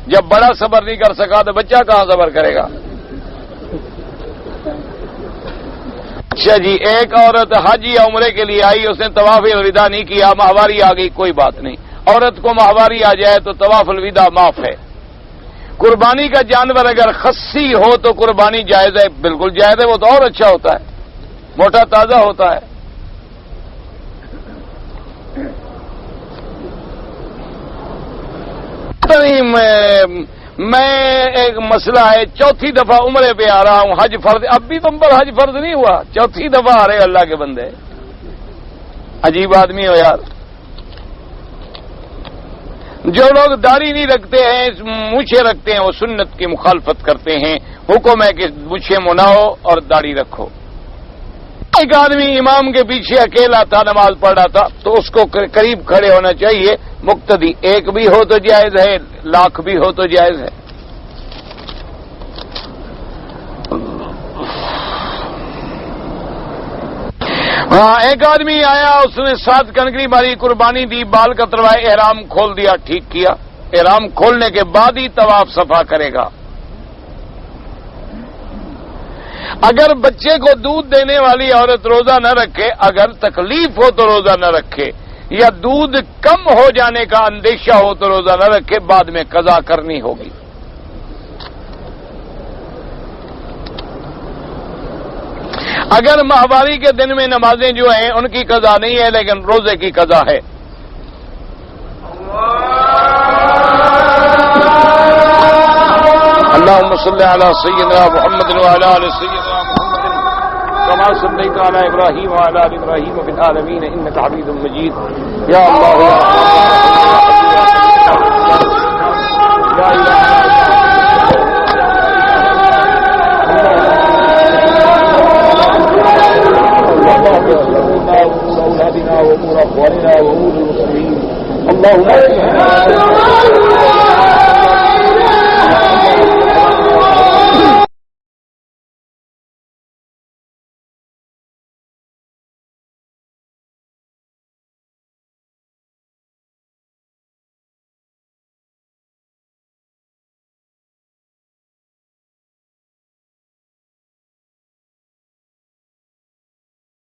جب بڑا صبر نہیں کر سکا تو بچہ کہاں صبر کرے گا؟ اچھا جی، ایک عورت حج یا عمرے کے لیے آئی، اس نے طواف الوداع نہیں کیا، ماہواری آ گئی، کوئی بات نہیں، عورت کو ماہواری آ جائے تو طواف الوداع معاف ہے۔ قربانی کا جانور اگر خصی ہو تو قربانی جائز ہے، بالکل جائز ہے، وہ تو اور اچھا ہوتا ہے، موٹا تازہ ہوتا ہے۔ میں ایک مسئلہ ہے، 4تھی دفعہ عمرے پہ آ رہا ہوں، حج فرض، اب بھی تم پر حج فرض نہیں ہوا، 4تھی دفعہ آ رہے اللہ کے بندے، عجیب آدمی ہو یار. جو لوگ داڑھی نہیں رکھتے ہیں مونچھیں رکھتے ہیں وہ سنت کی مخالفت کرتے ہیں. حکم ہے کہ مونچھیں مناؤ اور داڑھی رکھو. ایک آدمی امام کے پیچھے اکیلا تھا, نماز پڑھ رہا تھا, تو اس کو قریب کھڑے ہونا چاہیے. مقتدی ایک بھی ہو تو جائز ہے, لاکھ بھی ہو تو جائز ہے. ہاں, ایک آدمی آیا, اس نے 7 کنکری ماری, قربانی دی, بال کتروائے, احرام کھول دیا, ٹھیک کیا. احرام کھولنے کے بعد ہی طواف صفا کرے گا. اگر بچے کو دودھ دینے والی عورت روزہ نہ رکھے, اگر تکلیف ہو تو روزہ نہ رکھے, یا دودھ کم ہو جانے کا اندیشہ ہو تو روزہ نہ رکھے, بعد میں قضا کرنی ہوگی. اگر ماہواری کے دن میں نمازیں جو ہیں ان کی قضا نہیں ہے, لیکن روزے کی قضا ہے. اللهم صل على سيدنا محمد وعلى آل سيدنا محمد كما صليت على إبراهيم وعلى آل إبراهيم في العالمين إنك حميد مجيد. يا الله يا رحمن يا رحيم يا إله